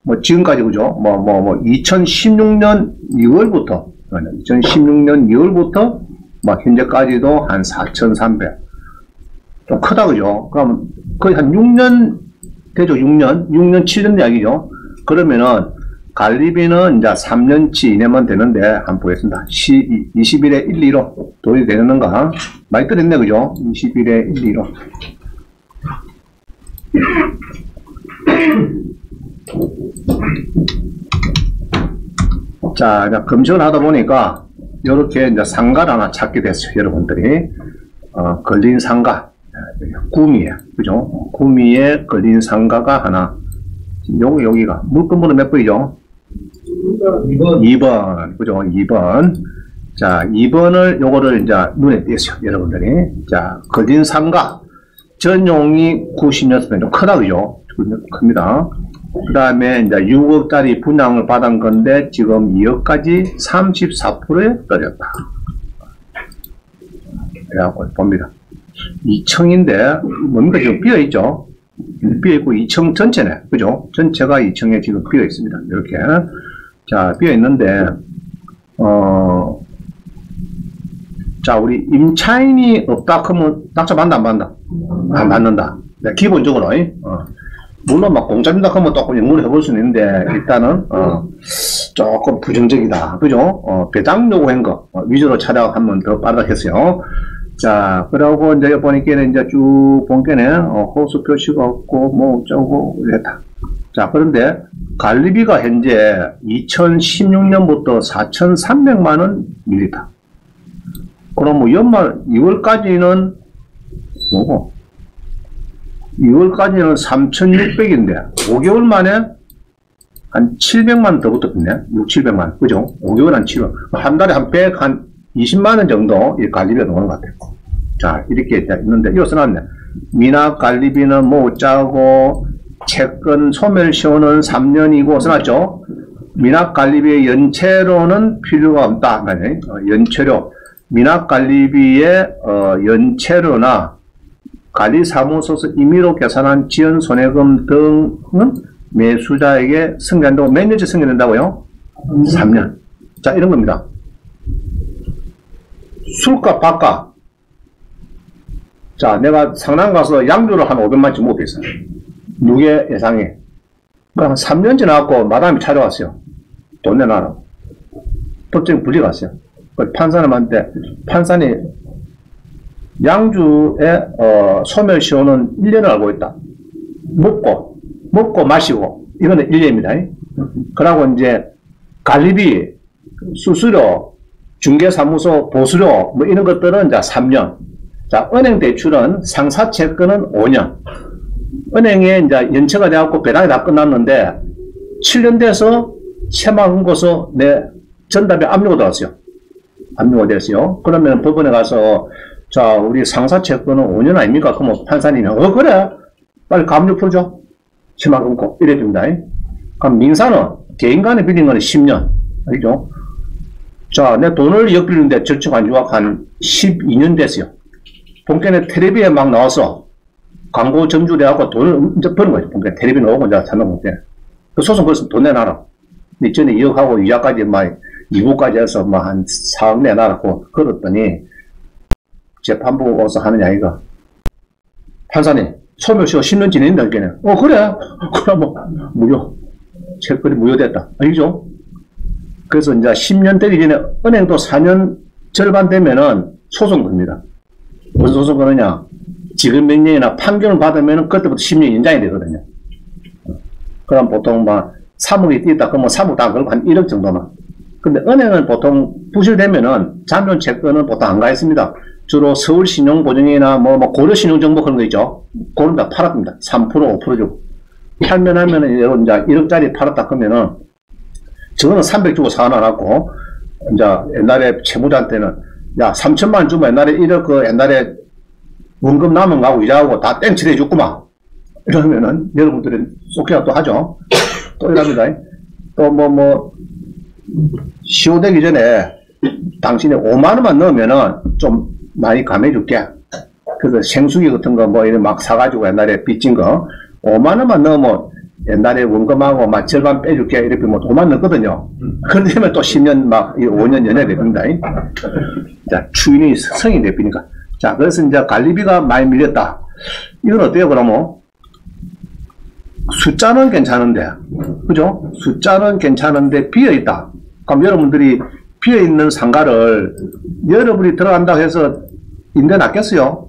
뭐, 지금까지, 그죠? 2016년 2월부터, 2016년 2월부터, 뭐, 현재까지도 한 4,300. 좀 크다, 그죠? 그러면 거의 한 6년 되죠? 6년? 6년, 7년 이야기죠? 그러면은, 관리비는 이제 3년치 이내면 되는데, 한번 보겠습니다. 20일에 1, 2로 도입이 되는가? 많이 떨어졌네, 그죠? 20일에 1, 2로. 자, 이제 검색을 하다 보니까, 이렇게 이제 상가를 하나 찾게 됐어요, 여러분들이. 걸린 상가. 구미에, 그죠? 구미에 걸린 상가가 하나. 여기가. 물건번호 몇 번이죠? 2번. 그죠? 2번. 자, 2번을, 요거를 이제 눈에 띄었어요, 여러분들이. 자, 걸린 상가. 전용이 96명. 좀 크다, 그죠? 큽니다. 그 다음에 이제 6억짜리 분양을 받은 건데, 지금 2억까지 34%에 떨어졌다. 그래갖고 봅니다. 2층인데, 뭡니까? 지금 비어있죠? 비어있고 2층 전체네. 그죠? 전체가 2층에 지금 비어있습니다. 이렇게. 자, 비어있는데, 자, 우리 임차인이 없다 그러면 낙찰 받는다, 안 받는다? 안 받는다. 네, 기본적으로, 물론 막 공짜입니다 그러면 또 연구를 해볼 수는 있는데, 일단은, 조금 부정적이다. 그죠? 배당 요구한 거, 위주로 찾아가면 더 빠르겠어요. 자, 그러고 이제 보니까 이제 쭉 본게네, 호수 표시가 없고, 뭐, 어쩌고, 이랬다. 자, 그런데 관리비가 현재 2016년부터 4,300만원 밀리다. 그럼 뭐 연말 2월까지는 뭐고? 2월까지는 3,600인데, 5개월 만에 한 700만 더 붙었네. 6, 700만. 그죠? 5개월 한 700. 한 달에 한 100, 한 20만원 정도 이 관리비가 나오는 것 같아요. 자, 이렇게 있는데, 이거 써놨네. 미납 관리비는 뭐 짜고, 채권 소멸시효는 3년이고, 써놨죠? 미납 관리비의 연체료는 필요가 없다. 연체료. 미납 관리비의, 연체료나 관리사무소에서 임의로 계산한 지연 손해금 등은 매수자에게 승계한다고 몇 년째 승계된다고요? 3년. 자, 이런 겁니다. 술값, 밥값. 자, 내가 상남 가서 양주를 한 500만원씩 먹고 있어요. 누계 예상이. 그럼 3년 지나고 마담이 찾아왔어요. 돈 내놔라. 법정 불리 갔어요. 판사님한테, 판사님, 양주의, 소멸시효는 1년을 알고 있다. 먹고 마시고, 이거는 1년입니다. 그러고 이제, 관리비, 수수료, 중개사무소, 보수료, 뭐 이런 것들은 이제 3년. 자, 은행 대출은 상사채권은 5년. 은행에 이제 연체가 돼갖고 배당이 다 끝났는데, 7년 돼서 채마 긋고서 내 전담에 압류가 들어왔어요. 압류가 됐어요. 그러면 법원에 가서, 자, 우리 상사채권은 5년 아닙니까? 그러면 판사님이, 그래. 빨리 가압류 풀어줘. 채마 긋고. 이래 줍니다. 그럼 민사는 개인 간에 빌린 거는 10년. 알죠? 자, 내 돈을 엿빌리는데 절충 안 주고 한 12년 됐어요. 본께는 텔레비에 막 나와서 광고 점주돼갖고 돈을 이제 버는 거죠. 본께 텔레비 나오고 이제 찾는 건데. 그 소송 벌써 돈 내놔라. 전에 2억하고 이자까지 막 2부까지 해서 뭐 한 4억 내놔라고 걸었더니 재판부 와서 하느냐, 이거. 판사님, 소멸시효 10년 지냈는데, 이게는. 그래. 그럼 뭐, 무효. 채권이 무효됐다. 알죠? 그래서 이제 10년 되기 전에 은행도 4년 절반 되면은 소송 겁니다. 무슨 소송 거느냐? 지금 명령이나 판결을 받으면은 그때부터 10년 연장이 되거든요. 그럼 보통 막 3억이 뛰었다. 그러면 3억 다 걸고 한 1억 정도만. 근데 은행은 보통 부실되면은 잔존 채권은 보통 안 가 있습니다. 주로 서울신용보증이나 뭐 고려신용정보 그런 거 있죠. 그런 다 팔았습니다. 3%, 5% 주고. 팔면 하면은 이제 1억짜리 팔았다 그러면은 저거는 300 주고 사놔놨고, 이제 옛날에 채무자한테는, 야, 3천만 원 주면 옛날에 1억 그 옛날에 원금 남은 거하고 이자하고 다 땡칠 해줬구만. 이러면은 여러분들은 쏙이라 또 하죠. 또 이랍니다. 또 시효되기 전에 당신이 5만원만 넣으면은 좀 많이 감해줄게. 그래서 생수기 같은 거 뭐 이런 막 사가지고 옛날에 빚진 거 5만원만 넣으면 옛날에 원금하고 막 절반 빼줄게. 이렇게 뭐 5만 넣거든요. 그러면 또 10년 막 5년 연애 됩니다. 자, 추인이 성이 됩니까? 자, 그래서 이제 관리비가 많이 밀렸다. 이건 어때요, 그러면? 숫자는 괜찮은데, 그죠? 숫자는 괜찮은데 비어있다. 그럼 여러분들이 비어있는 상가를 여러분이 들어간다고 해서 임대 놨겠어요?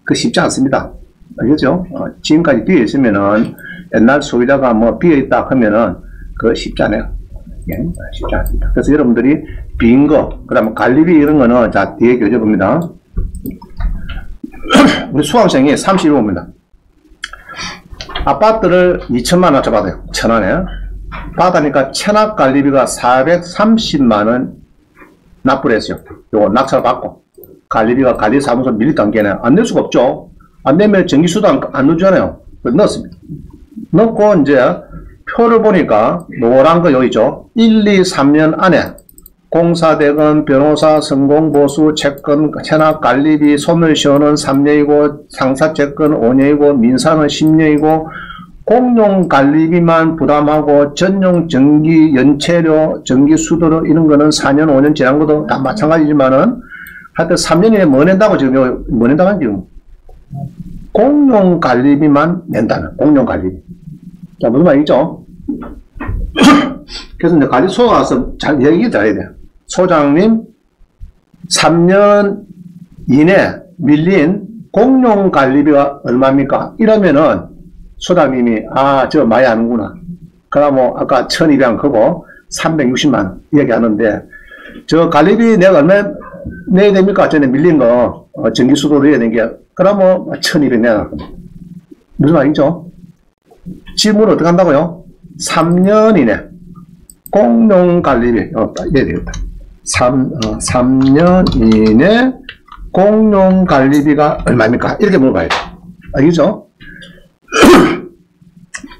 그거 쉽지 않습니다. 알겠죠? 지금까지 비어있으면은 옛날 소유자가 뭐 비어있다 하면은 그거 쉽지 않아요. 예, 쉽지 않습니다. 그래서 여러분들이 빈 거, 그 다음에 관리비 이런 거는 자, 뒤에 교재봅니다. 우리 수강생이 32호입니다. 아파트를 2천만원 줘받아요. 1,000원에. 받으니까 체납 관리비가 430만원 납부를 했어요. 요거 낙찰 받고. 관리비가 관리사무소 밀릴 단계는 안 낼 수가 없죠. 안 내면 전기수도 안 넣잖아요. 넣었습니다. 넣고 이제 표를 보니까 노란 거 여기 있죠. 1, 2, 3년 안에 공사대금, 변호사, 성공보수, 채권, 체납, 관리비, 소멸시효는 3년이고 상사채권 5년이고 민사는 10년이고 공용관리비만 부담하고 전용 전기 연체료, 전기수도료 이런 거는 4년, 5년 지난 것도 다 마찬가지지만은 하여튼 3년에 뭐 낸다고 지금 뭐 낸다고 지금 공용관리비만 낸다는 공용관리비. 자, 무슨 말이죠? 그래서 이제 관리소가 와서 잘 얘기 잘해야 돼요. 소장님, 3년 이내 밀린 공용관리비가 얼마입니까? 이러면은 소장님이, 저 많이 하는구나. 그러면 아까 1200원 크고 360만원 얘기하는데, 저 관리비 내가 얼마 내야 됩니까? 전에 밀린 거, 전기수도 내야 되는 게, 그러면 1200 내야. 무슨 말이죠? 질문을 어떻게 한다고요? 3년 이내 공용관리비, 얘 되겠다. 3년 이내 공용관리비가 얼마입니까? 이렇게 물어봐야 돼. 알겠죠?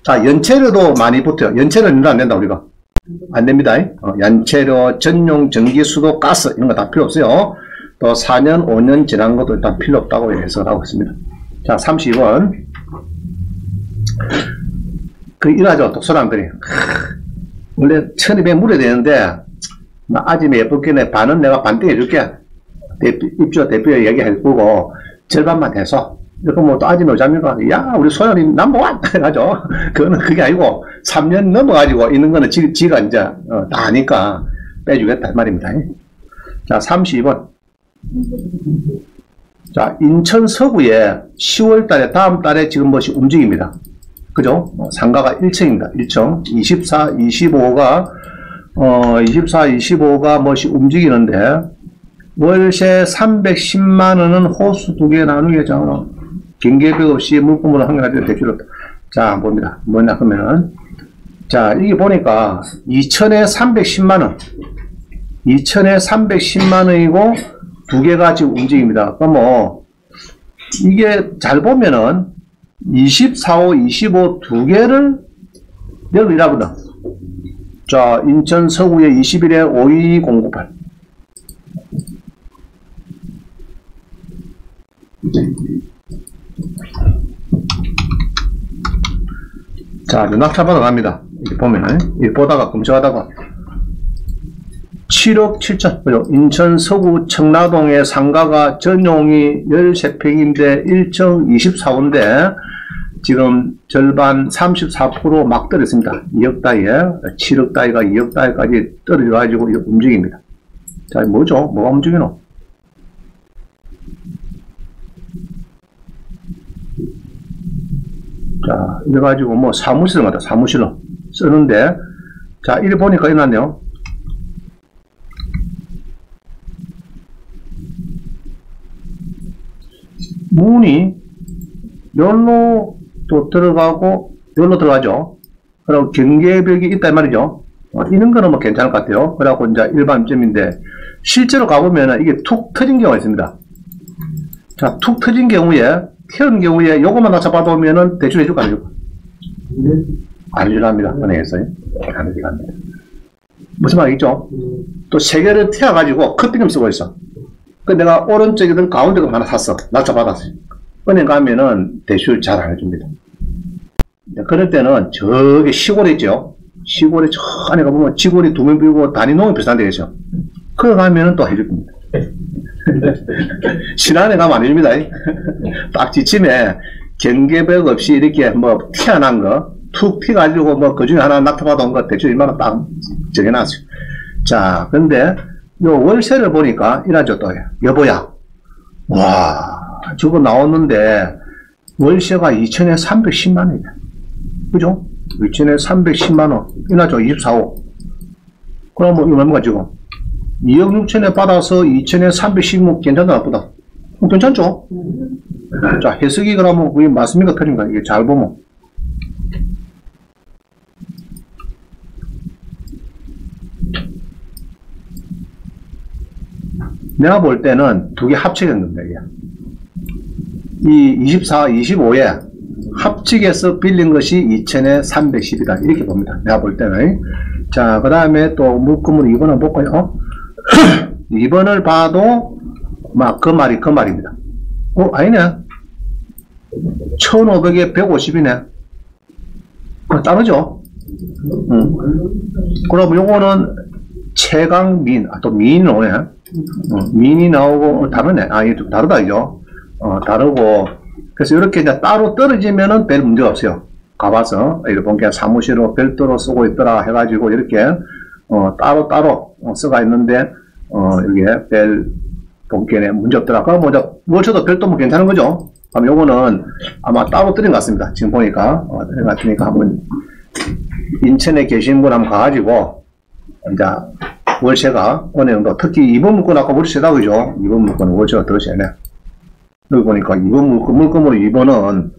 자, 연체료도 많이 붙어요. 연체료 낸다, 안 된다, 우리가? 안 됩니다. 연체료, 전용, 전기, 수도, 가스, 이런 거 다 필요 없어요. 또 4년, 5년 지난 것도 일단 필요 없다고 해석을 하고 있습니다. 자, 30번. 그 일하죠, 독서람들이. 원래 1200 물어야 되는데, 아침에 예쁘게 반은 내가 반띵 해줄게. 입주 대표 얘기해보고, 절반만 해서. 이거 뭐 또 아침에 오자니까, 야, 우리 소연이 넘버원! 해가지고, 그거는 그게 아니고, 3년 넘어가지고 있는 거는 지가 이제, 다 아니까 빼주겠다, 말입니다. 자, 32번. 자, 인천 서구에 10월 달에, 다음 달에 지금 뭐시 움직입니다. 그죠? 상가가 1층입니다. 1층. 24, 25가, 24, 25가 움직이는데, 월세 310만원은 호수 2개 나누게 잖아. 경계벽 없이 물건으로 한 개 가지고 대출을. 자, 봅니다. 뭐냐, 그러면은. 자, 이게 보니까, 2천에 310만원. 2천에 310만원이고, 2개가 지금 움직입니다. 그럼 뭐, 이게 잘 보면은, 24호, 25 2개를 여기라거든. 자, 인천 서구에 21에 52098. 자, 낙찰 받아갑니다. 이렇게 보면은, 이렇게 보다가 검색하다가 7억 7천, 그죠? 인천 서구 청라동의 상가가 전용이 13평인데 1층 24호인데 지금 절반 34% 막 떨어졌습니다. 2억 다이에 7억 다이가 2억 다이까지 떨어져가지고 움직입니다. 자, 뭐죠? 뭐가 움직이노? 자, 이래가지고 뭐 사무실을 갖다 사무실로 쓰는데, 자, 이래 보니까 일어났네요. 문이 여기로 또 들어가고 여기로 들어가죠. 그리고 경계벽이 있단 말이죠. 이런 거는 뭐 괜찮을 것 같아요. 그래갖고 이제 일반점인데 실제로 가보면 이게 툭 터진 경우가 있습니다. 자, 툭 터진 경우에 태운 경우에 요것만 낙찰 받아오면은 대출 해줄까 안 해줄까? 안 해주랍니다. 은행에서 안 해주랍니다. 무슨 말이겠죠? 또 세 개를 태워가지고 커피금 쓰고 있어. 그 내가 오른쪽이든 가운데든 하나 샀어. 낙찰 받았어요. 은행 가면은 대출 잘 안 해줍니다. 그럴 때는 저기 시골에 있죠. 시골에 저 안에 가보면 지골이 2명 비고 단위농이 비슷한 데 있어. 그거 가면은 또 해줄 겁니다. 신안에 가면 안 해줍니다. 딱 지침에 경계벽 없이 이렇게 뭐 튀어난 거, 툭 튀가지고 뭐 그 중에 하나 낙찰 받아온 거 대출 2만원 딱 정해놨어요. 자, 근데 요 월세를 보니까 이라죠 또. 여보야, 와, 저거 나왔는데 월세가 2천에 310만원이다. 그죠? 2천에 310만원. 이나죠 24호. 그럼 이거 얼마가 지금? 2억 6천에 받아서 2천에 310만 괜찮다 나쁘다? 괜찮죠? 자, 해석이 그러면 그게 맞습니까? 틀린가? 이게 잘 보면. 내가 볼 때는 두 개 합치는 겁니다. 이 24, 25에 합치게서 빌린 것이 2천에 310이다. 이렇게 봅니다. 내가 볼 때는. 자, 그 다음에 또 물건으로 2번을 볼까요? 2번을 봐도 막 그 말입니다. 아니네. 1500에 150이네. 다르죠? 그럼 요거는 최강민, 또 민이 오네. 민이 나오고, 다르네. 이게 좀 다르다, 이죠? 다르고. 그래서 이렇게 이제 따로 떨어지면은 별 문제가 없어요. 가봐서, 이렇게 보니까 사무실로 별도로 쓰고 있더라 해가지고, 이렇게, 따로 써가 있는데, 여기에 별 본견에 문제 없더라. 그럼 뭐, 월초도 별도 뭐 괜찮은 거죠? 그럼 요거는 아마 따로 떨인 것 같습니다. 지금 보니까. 떨인 것 같으니까 한번, 인천에 계신 분 한번 가가지고, 이제, 월세가 어느 정도, 특히 2번 물건 아까 월세다, 그죠? 2번 물건은 월세가 더 세네. 여기 보니까 2번 물건으로 2번은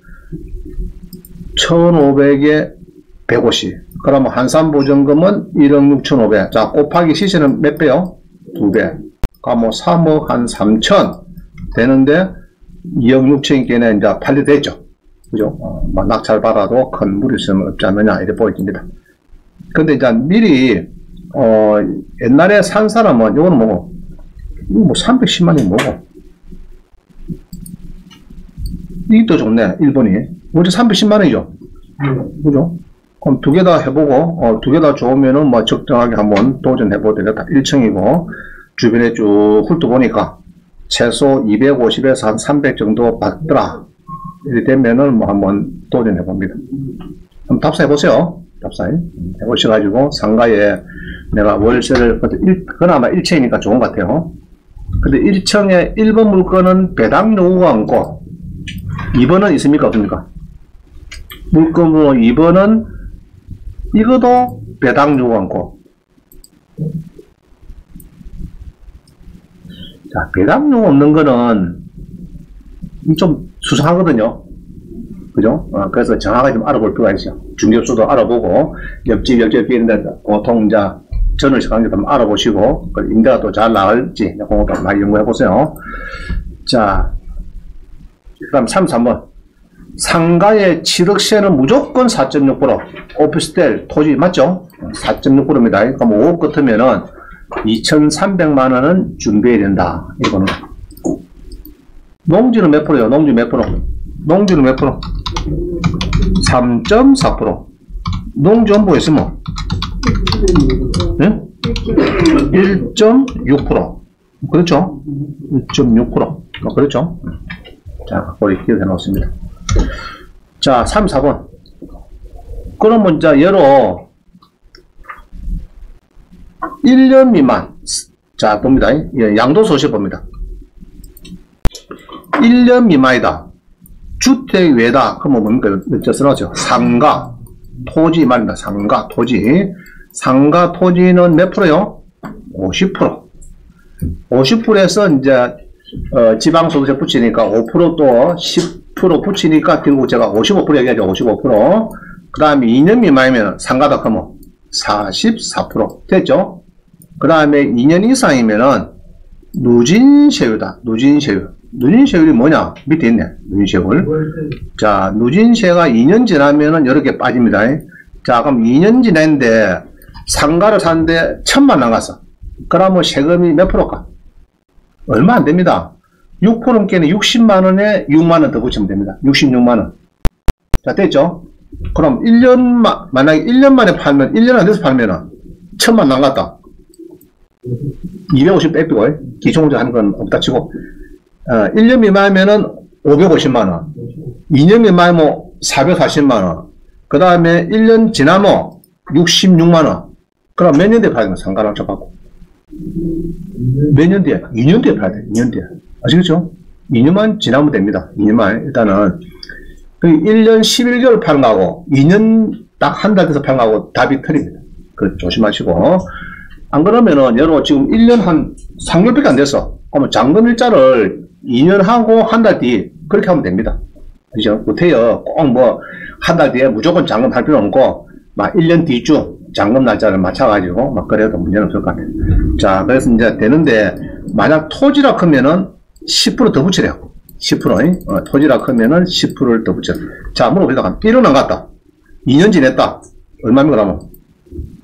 1500에 150. 그러면 한산보증금은 1억 6,500. 자, 곱하기 시세는 몇 배요? 2배. 그러면 3억 한 3천 되는데 2억 6천이께는 이제 판례됐죠. 그죠? 낙찰 받아도 큰 무리수는 없지 않느냐, 이렇게 보여집니다. 근데 이제 미리, 옛날에 산 사람은, 요거는 뭐고? 이거 뭐 310만이 뭐고? 이게 더 좋네, 1번이. 원래 310만원이죠? 그죠? 그럼 두 개 다 해보고, 두 개 다 좋으면은 뭐 적정하게 한번 도전해보도 되겠다. 1층이고, 주변에 쭉 훑어보니까, 최소 250에서 한 300 정도 받더라. 이렇게 되면은 뭐 한번 도전해봅니다. 한번 답사해보세요. 답사. 해보셔가지고, 상가에 내가 월세를, 그나마 1층이니까 좋은 것 같아요. 근데 1층에 1번 물건은 배당 요구가 없고, 2번은 있습니까? 없습니까? 물건으로 2번은 이것도 배당 요구 않고. 자, 배당 요구 없는 거는 좀 수상하거든요. 그죠? 그래서 정확하게 좀 알아볼 필요가 있어요. 중개수도 알아보고, 옆집 비는데 보통 이제 전을 시간에 좀 알아보시고, 임대가 또 잘 나갈지, 그것도 많이 연구해보세요. 자, 그 다음 3번. 상가의 7억세는 무조건 4.6%. 오피스텔, 토지, 맞죠? 4.6%입니다. 그럼 5억 같으면은 2,300만원은 준비해야 된다. 이거는. 농지는 몇 프로요? 농지 몇 프로? 농지는 몇 프로? 3.4%. 농지 원부 있으면? 응? 1.6%. 그렇죠? 1.6%. 그렇죠? 자, 우리 기억해 놓습니다. 자, 3, 4번. 그러면 이제 예로 1년 미만. 자, 봅니다. 양도소득 봅니다. 1년 미만이다. 주택 외다. 그러면 뭡니까? 몇 쓰나죠? 상가. 토지 말입니다. 상가, 토지. 상가 토지는 몇 프로요? 50%. 50%에서 이제 지방소득세 붙이니까 5% 또 10% 붙이니까 결국 제가 55% 얘기하죠. 55%. 그 다음에 2년 미만이면 상가다 하면 44% 됐죠. 그 다음에 2년 이상이면은 누진세율이다. 누진세율. 누진세율이 뭐냐? 밑에 있네. 누진세율. 자, 누진세가 2년 지나면은 여러 개 빠집니다. 자, 그럼 2년 지났는데 상가를 샀는데 1,000만 나갔어. 그러면 세금이 몇 프로일까? 얼마 안 됩니다. 6%께는 60만원에 6만원 더 붙이면 됩니다. 66만원. 자, 됐죠? 그럼 1년, 만약에 1년 만에 팔면, 1년 안 돼서 팔면은 1,000만 나갔다. 250 빼고, 기초공제 하는 건 없다 치고, 1년 미만이면은 550만원. 2년 미만이면 440만원. 그 다음에 1년 지나면 66만원. 그럼 몇 년 뒤에 팔아야 되나? 상가랑 접하고. 몇 년 뒤에? 2년 뒤에 팔아야 돼. 2년 뒤에. 아시겠죠? 2년만 지나면 됩니다. 2년만. 일단은, 1년 11개월 파는 거하고, 2년 딱 한 달 돼서 파는 거하고 답이 틀립니다. 그, 조심하시고. 안 그러면은, 여러분 지금 1년 한 3개월밖에 안 됐어. 그러면 잔금일자를 2년 하고 한 달 뒤, 그렇게 하면 됩니다. 아시죠? 못해요. 꼭 뭐, 한 달 뒤에 무조건 잔금 할 필요 없고, 막 1년 뒤쯤 잔금 날짜를 맞춰가지고, 막 그래도 문제는 없을 것 같아요. 자, 그래서 이제 되는데, 만약 토지라 크면은 10% 더 붙이래요. 10%. 토지라 크면은 10%를 더 붙여. 자, 물어보자. 1억 안 갔다. 2년 지냈다. 얼마입니까, 그러면?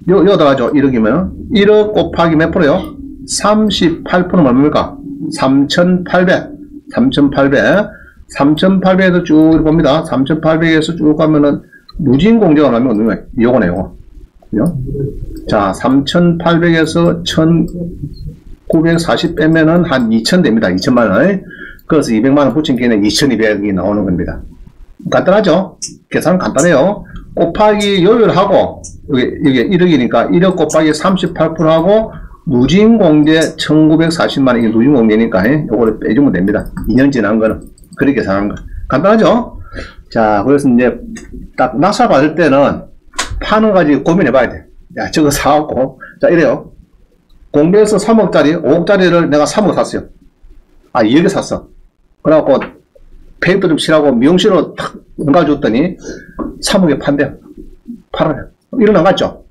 여기다 가죠. 1억이면. 1억 곱하기 몇 프로요? 38%는 얼마입니까? 3,800. 3,800. 3,800에서 쭉 봅니다. 3,800에서 쭉 가면은 누진공제가 얼마입니까? 요거네, 요거. 그죠? 자, 3,800에서 1,940 빼면은 한 2,000 됩니다. 2,000만원. 그래서 200만원 붙인 게는 2,200이 나오는 겁니다. 간단하죠? 계산은 간단해요. 곱하기 요율하고, 여기 1억이니까 1억 곱하기 38%하고, 누진공제 1,940만원, 이게 누진공제니까, 요거를 빼주면 됩니다. 2년 지난 거는. 그렇게 계산한 거. 간단하죠? 자, 그래서 이제, 딱 낙찰 받을 때는, 파는 거 가지고 고민해 봐야 돼. 야, 저거 사갖고. 자, 이래요. 공대에서 3억짜리, 5억짜리를 내가 3억 샀어요. 2억에 샀어. 그래갖고, 페인트 좀 칠하고 미용실로 탁 엉가줬더니 3억에 판대요. 팔아요. 1억 나갔죠?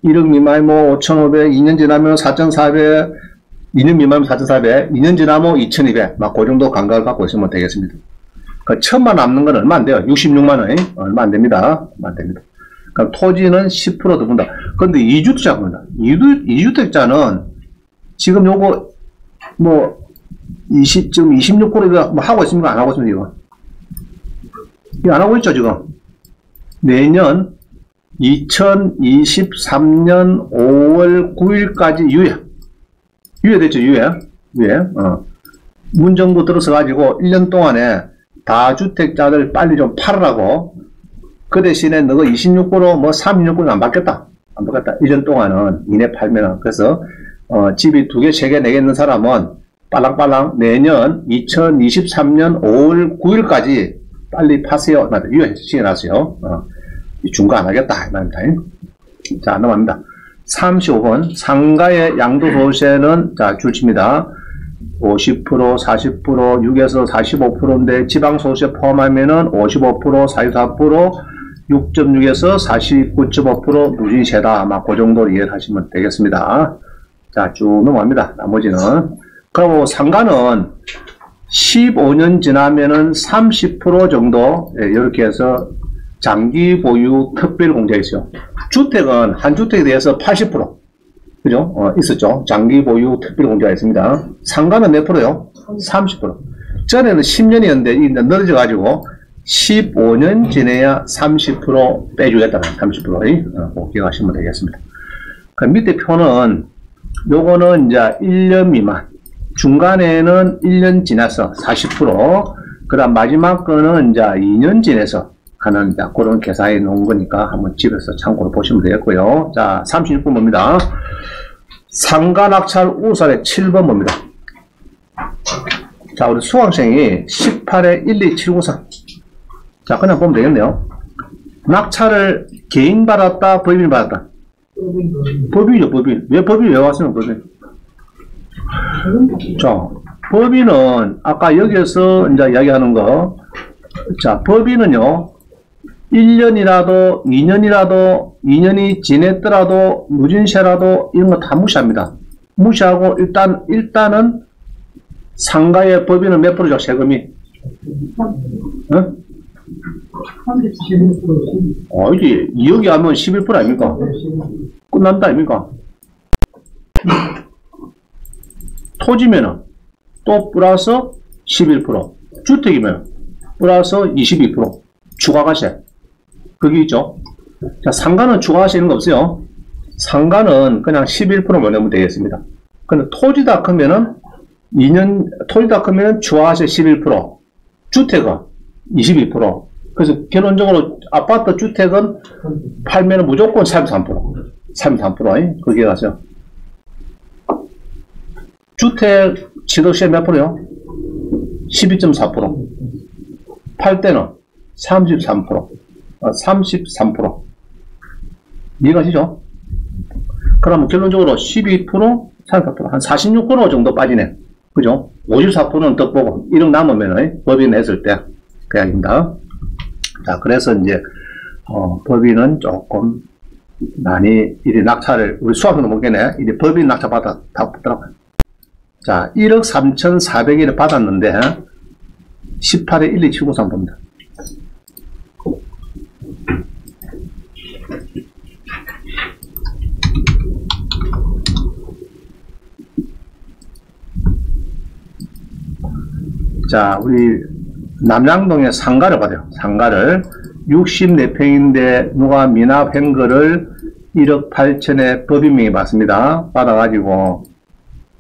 1억 미만 뭐 5,500, 2년 지나면 4,400, 2년 미만 4,400, 2년 지나면 2,200, 막 그 정도 감각을 갖고 있으면 되겠습니다. 그 1,000만 남는 건 얼마 안 돼요. 66만원. 얼마 안 됩니다. 얼마 안 됩니다. 그럼 토지는 10% 더 분다. 근데 2주택자 봅니다. 2주택자는 지금 요거 뭐 지금 26% 뭐 하고 있습니까? 안 하고 있습니까? 이거 안 하고 있죠, 지금. 내년 2023년 5월 9일까지 유예됐죠, 유예. 문정부 들어서가지고 1년 동안에 다주택자들 빨리 좀 팔으라고, 그 대신에 너가 26% 뭐 36%는 안 받겠다. 1년 동안은 이내 팔면은. 그래서, 집이 2개, 3개, 4개 있는 사람은 빨랑빨랑 내년 2023년 5월 9일까지 빨리 파세요. 유예 시행하세요. 중과 안 하겠다. 이 말입니다. 자, 넘어갑니다. 35번. 상가의 양도소득세는, 자, 줄칩니다. 50%, 40%, 6에서 45%인데 지방소득세 포함하면은 55%, 44%, 6.6에서 49.5% 누진세다. 아마 그 정도로 이해하시면 되겠습니다. 자, 쭉 넘어갑니다. 나머지는. 그리고 상가는 15년 지나면은 30% 정도, 이렇게 해서 장기 보유 특별 공제가 있어요. 주택은 한 주택에 대해서 80%. 그죠? 있었죠. 장기 보유 특별 공제가 있습니다. 상가는 몇 프로요? 30%. 전에는 10년이었는데, 이제 늘어져가지고, 15년 지내야 30% 빼주겠다는 30%꼭 기억하시면 되겠습니다. 그 밑에 표는, 요거는 이제 1년 미만. 중간에는 1년 지나서 40%. 그 다음 마지막 거는 이제 2년 지내서 하는 그런 계산해 놓은 거니까 한번 집에서 참고로 보시면 되겠고요. 자, 36번 봅니다. 상가 낙찰 우살의 7번 봅니다. 자, 우리 수강생이 18에 12793. 자, 그냥 보면 되겠네요. 낙찰을 개인 받았다, 법인 받았다? 법인이죠, 법인. 왜 법인 왜 왔으면 법인? 자, 법인은 아까 여기에서 이제 이야기하는 거, 자, 법인은요, 1년이라도, 2년이라도, 2년이 지냈더라도, 누진세라도, 이런 거 다 무시합니다. 무시하고, 일단은, 상가의 법인은 몇 프로죠, 세금이? 응? 37%. 이게 2억이 하면 11% 아닙니까? 끝난다, 아닙니까? 토지면은, 또 플러스 11%. 주택이면, 플러스 22%. 추가과세. 그게 있죠. 자, 상가는 추가과세 있는 거 없어요. 상가는 그냥 11%만 내면 되겠습니다. 근데 토지다 크면은, 토지다 크면은 추가과세 11%. 주택은 22%. 그래서 결론적으로 아파트 주택은 팔면은 무조건 33%. 33%. 거기에 가서. 주택 취득세 몇 프로요? 12.4%. 팔 때는 33%. 33%. 이해가시죠? 그러면 결론적으로 12%, 34%, 한 46% 정도 빠지네. 그죠? 54%는 떡보고 1억 남으면 법인 했을 때 그 이야기입니다. 자, 그래서 이제 법인은 조금 많이 이리 낙찰을 우리 수학은 못겠네. 이리 법인 낙찰 받아 다 붙더라고요. 자, 1억 3,400일을 받았는데 18에 12793 봅니다. 자, 우리 남양동에 상가를 받아요. 상가를 64평인데 누가 미납한 거를 1억 8천에 법인명이 받습니다. 받아가지고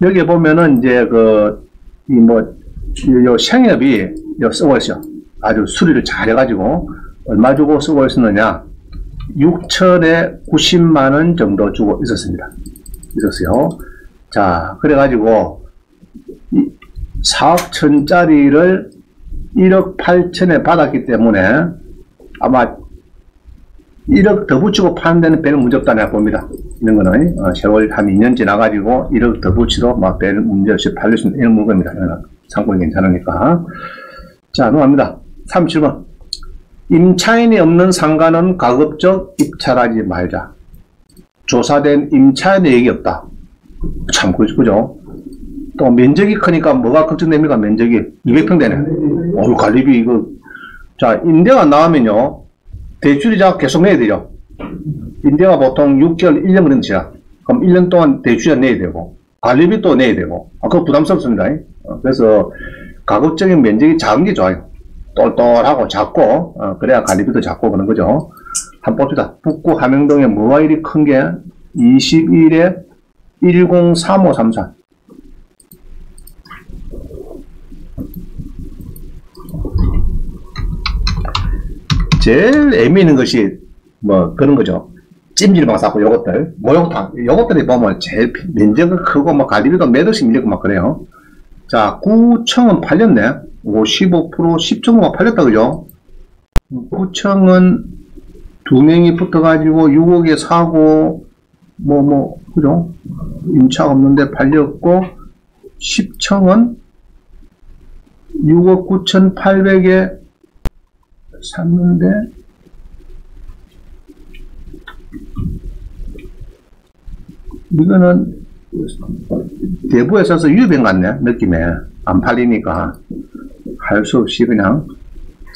여기에 보면은 이제 요 생협이 쓰고 있어요. 아주 수리를 잘 해가지고 얼마 주고 쓰고 있었느냐? 6천에 90만원 정도 주고 있었습니다. 있었어요. 자, 그래가지고 4억 천짜리를 1억 8천에 받았기 때문에 아마 1억 더 붙이고 파는 데는 별 문제 없다 내가 봅니다. 이런 거는 세월 한 2년 지나가지고 1억 더 붙이도 막 별 문제 없이 팔릴 수 있는 이런 물건입니다. 상권이 괜찮으니까. 자, 넘어갑니다. 37번. 임차인이 없는 상가는 가급적 입찰하지 말자. 조사된 임차인의 얘기 없다. 참 그죠? 또 면적이 크니까 뭐가 걱정됩니까? 면적이 200평 되네. 관리비 이거. 자, 임대가 나오면요, 대출이자 계속 내야 되죠. 임대가 보통 6개월, 1년 그런 치야. 그럼 1년 동안 대출이자 내야 되고, 관리비 또 내야 되고, 그거 부담스럽습니다. 그래서 가급적인 면적이 작은 게 좋아요. 똘똘하고 작고, 그래야 관리비도 작고 그런 거죠. 한번 봅시다. 북구 함영동에 뭐가 이리 큰 게 21에 103534. 제일 애미 있는 것이 뭐 그런 거죠. 찜질방 쌓고 요것들, 목욕탕, 요것들이 보면 제일 면적은 크고 뭐 갈비도 몇 억씩 밀리고 막 그래요. 자, 구청은 팔렸네. 55%, 10.5가 팔렸다, 그죠? 구청은 두 명이 붙어가지고 6억에 사고, 그죠? 임차 없는데 팔렸고, 10청은 6억 9,800에 샀는데, 이거는 대부에 있어서 유병 같네, 느낌에. 안 팔리니까. 할 수 없이 그냥.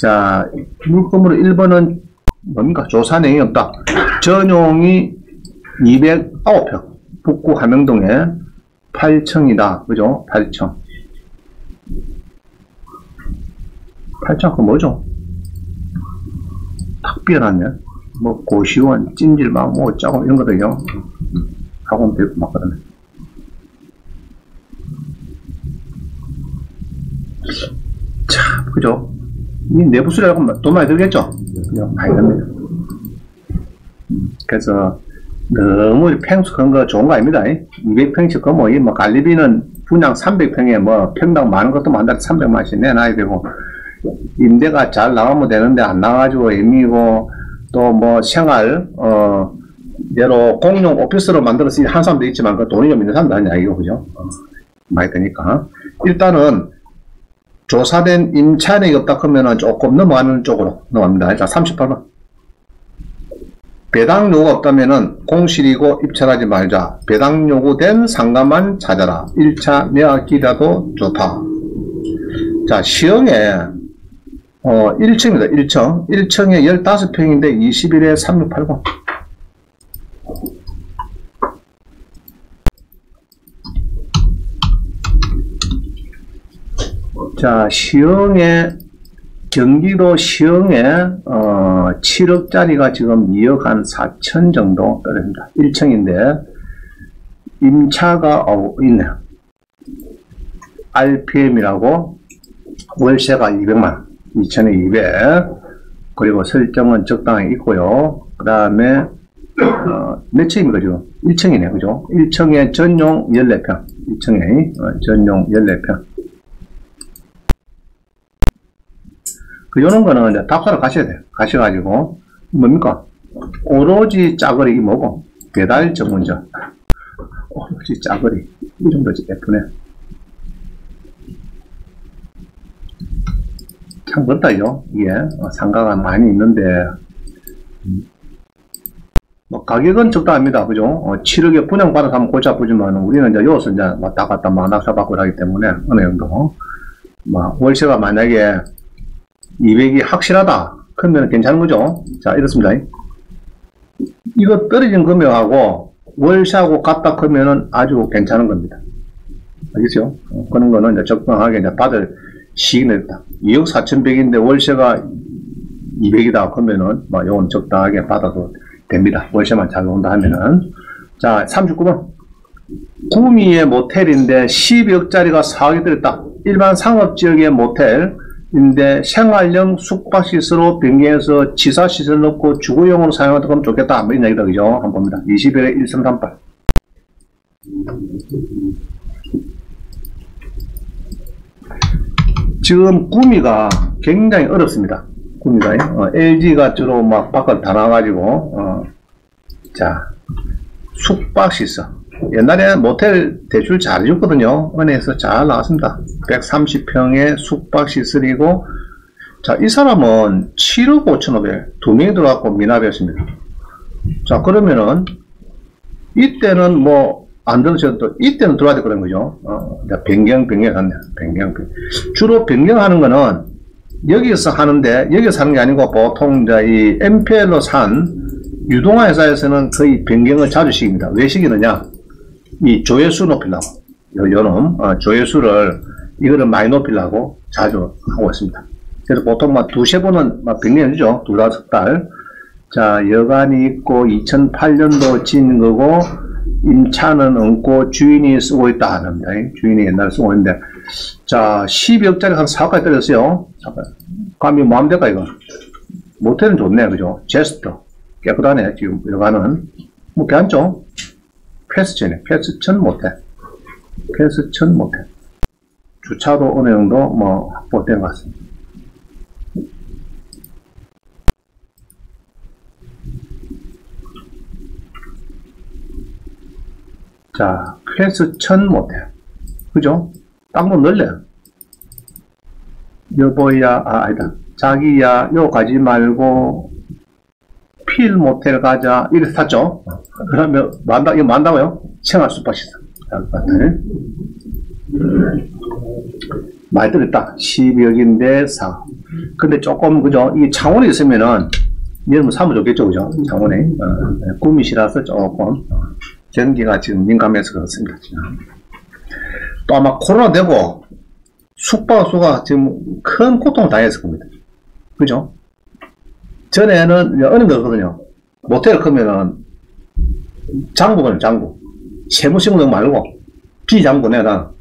자, 물건으로 1번은 뭡니까? 조사 내용이 없다. 전용이 209평. 북구 함영동에 8층이다. 그죠? 8층. 8층, 그 뭐죠? 탁 비어놨네. 뭐, 고시원, 찜질방, 뭐, 어쩌고, 이런 거들요. 학원도 있고, 막 그러네. 자, 그죠? 이 내부 수리하고 돈 많이 들겠죠? 그죠? 많이 듭니다. 그래서, 너무 평수 큰 거 좋은 거 아닙니다. 200평씩 그 뭐, 갈리비는 분양 300평에 뭐, 평당 많은 것도 많다. 300만씩 내놔야 되고, 임대가 잘 나가면 되는데 안 나가가지고 애미고, 또 뭐, 생활, 예로 공용 오피스로 만들어서 한 사람도 있지만 그 돈이 좀 있는 사람도 아니야, 이거, 그죠? 많이 드니까. 일단은, 조사된 임차인이 없다 그러면은 조금 넘어가는 쪽으로 넘어갑니다. 자, 38번. 배당 요구가 없다면은 공실이고 입찰하지 말자. 배당 요구된 상가만 찾아라. 1차 매각기라도 좋다. 자, 시흥에 1층입니다. 1층. 1층에 15평인데 21에 3680. 자, 시흥에, 경기도 시흥에, 7억짜리가 지금 2억 한 4천 정도 떨어집니다. 1층인데, 임차가, 있네요. RPM이라고, 월세가 200만원, 2천에 200, 그리고 설정은 적당히 있고요. 그 다음에, 몇 층입니까, 지금? 1층이네, 그죠? 1층에 전용 14평, 2층에, 전용 14평. 요런 거는 이제 답사를 가셔야 돼요. 가셔가지고, 뭡니까? 오로지 짜거리, 이 뭐고? 배달 전문점. 오로지 짜거리. 이 정도지, 예쁘네. 참 그렇다, 이죠? 이게, 상가가 많이 있는데, 뭐, 가격은 적당합니다. 그죠? 7억에 분양받아서 하면 골치 아프지만, 우리는 이제 여기서 이제 왔다 갔다 막 낙찰받고 하기 때문에, 어느 정도. 월세가 만약에 200이 확실하다. 그러면 괜찮은 거죠. 자, 이렇습니다. 이거 떨어진 금액하고 월세하고 같다 그러면은 아주 괜찮은 겁니다. 알겠죠? 그런 거는 이제 적당하게 이제 받을 시기는 있다. 2억 4,100인데 월세가 200이다 그러면은 요건 적당하게 받아도 됩니다. 월세만 잘 나온다 하면은. 자, 39번. 구미의 모텔인데 12억짜리가 4억이 들었다. 일반 상업지역의 모텔 인데 생활형 숙박시설로 변경해서 지사시설 넣고 주거용으로 사용하다 그러면 좋겠다. 뭐 이런 얘기다, 그죠? 한번 봅니다. 21에 1338. 지금 구미가 굉장히 어렵습니다. 구미가. LG가 주로 막 밖을 다 나와가지고, 자, 숙박시설. 옛날에 모텔 대출 잘 해줬거든요. 은행에서 잘 나왔습니다. 130평의 숙박시설이고, 자, 이 사람은 7억 5,500, 두 명이 들어왔고 미납이었습니다. 자, 그러면은, 이때는 뭐, 안 들으셔도, 이때는 들어와야 될 거라는 거죠. 변경하네. 주로 변경하는 거는, 여기서 하는데, 여기서 하는 게 아니고, 보통, 이제 이 MPL로 산 유동화 회사에서는 거의 변경을 자주 시킵니다. 왜 시키느냐? 이 조회수 높이려고, 요놈, 조회수를, 이거를 많이 높이려고 자주 하고 있습니다. 그래서 보통 막 두세 번은 막 변경해주죠. 2-5달. 자, 여관이 있고 2008년도 진 거고 임차는 없고 주인이 쓰고 있다 합니다. 주인이 옛날에 쓰고 있는데, 자, 12억짜리 한 4억까지 떨어졌어요. 감이 뭐하면 될까 이거? 모텔은 좋네, 그죠? 제스터 깨끗하네. 지금 여관은 뭐 괜찮죠? 패스천에 패스천 모텔, 패스천 모텔. 주차도 어느 정도 뭐 확보된 것 같습니다. 자, 패스천 모텔, 그죠? 땅도 넓네요. 여보야, 아니다. 자기야, 요 가지 말고 필 모텔 가자. 이렇게 탔죠? 그러면 이거 만다고요? 청아 슈퍼시설. 많이 들었다. 12억인데 4억. 근데 조금, 그죠? 이 창원에 있으면은, 여러분 사면 좋겠죠, 그죠? 창원에. 구미시라서 조금, 전기가 지금 민감해서 그렇습니다. 또 아마 코로나 되고, 숙박수가 지금 큰 고통을 당했을 겁니다. 그죠? 전에는 어느 거거든요. 모텔을 크면은, 장부거든요, 장부. 세무신고 말고, 비장부 내가,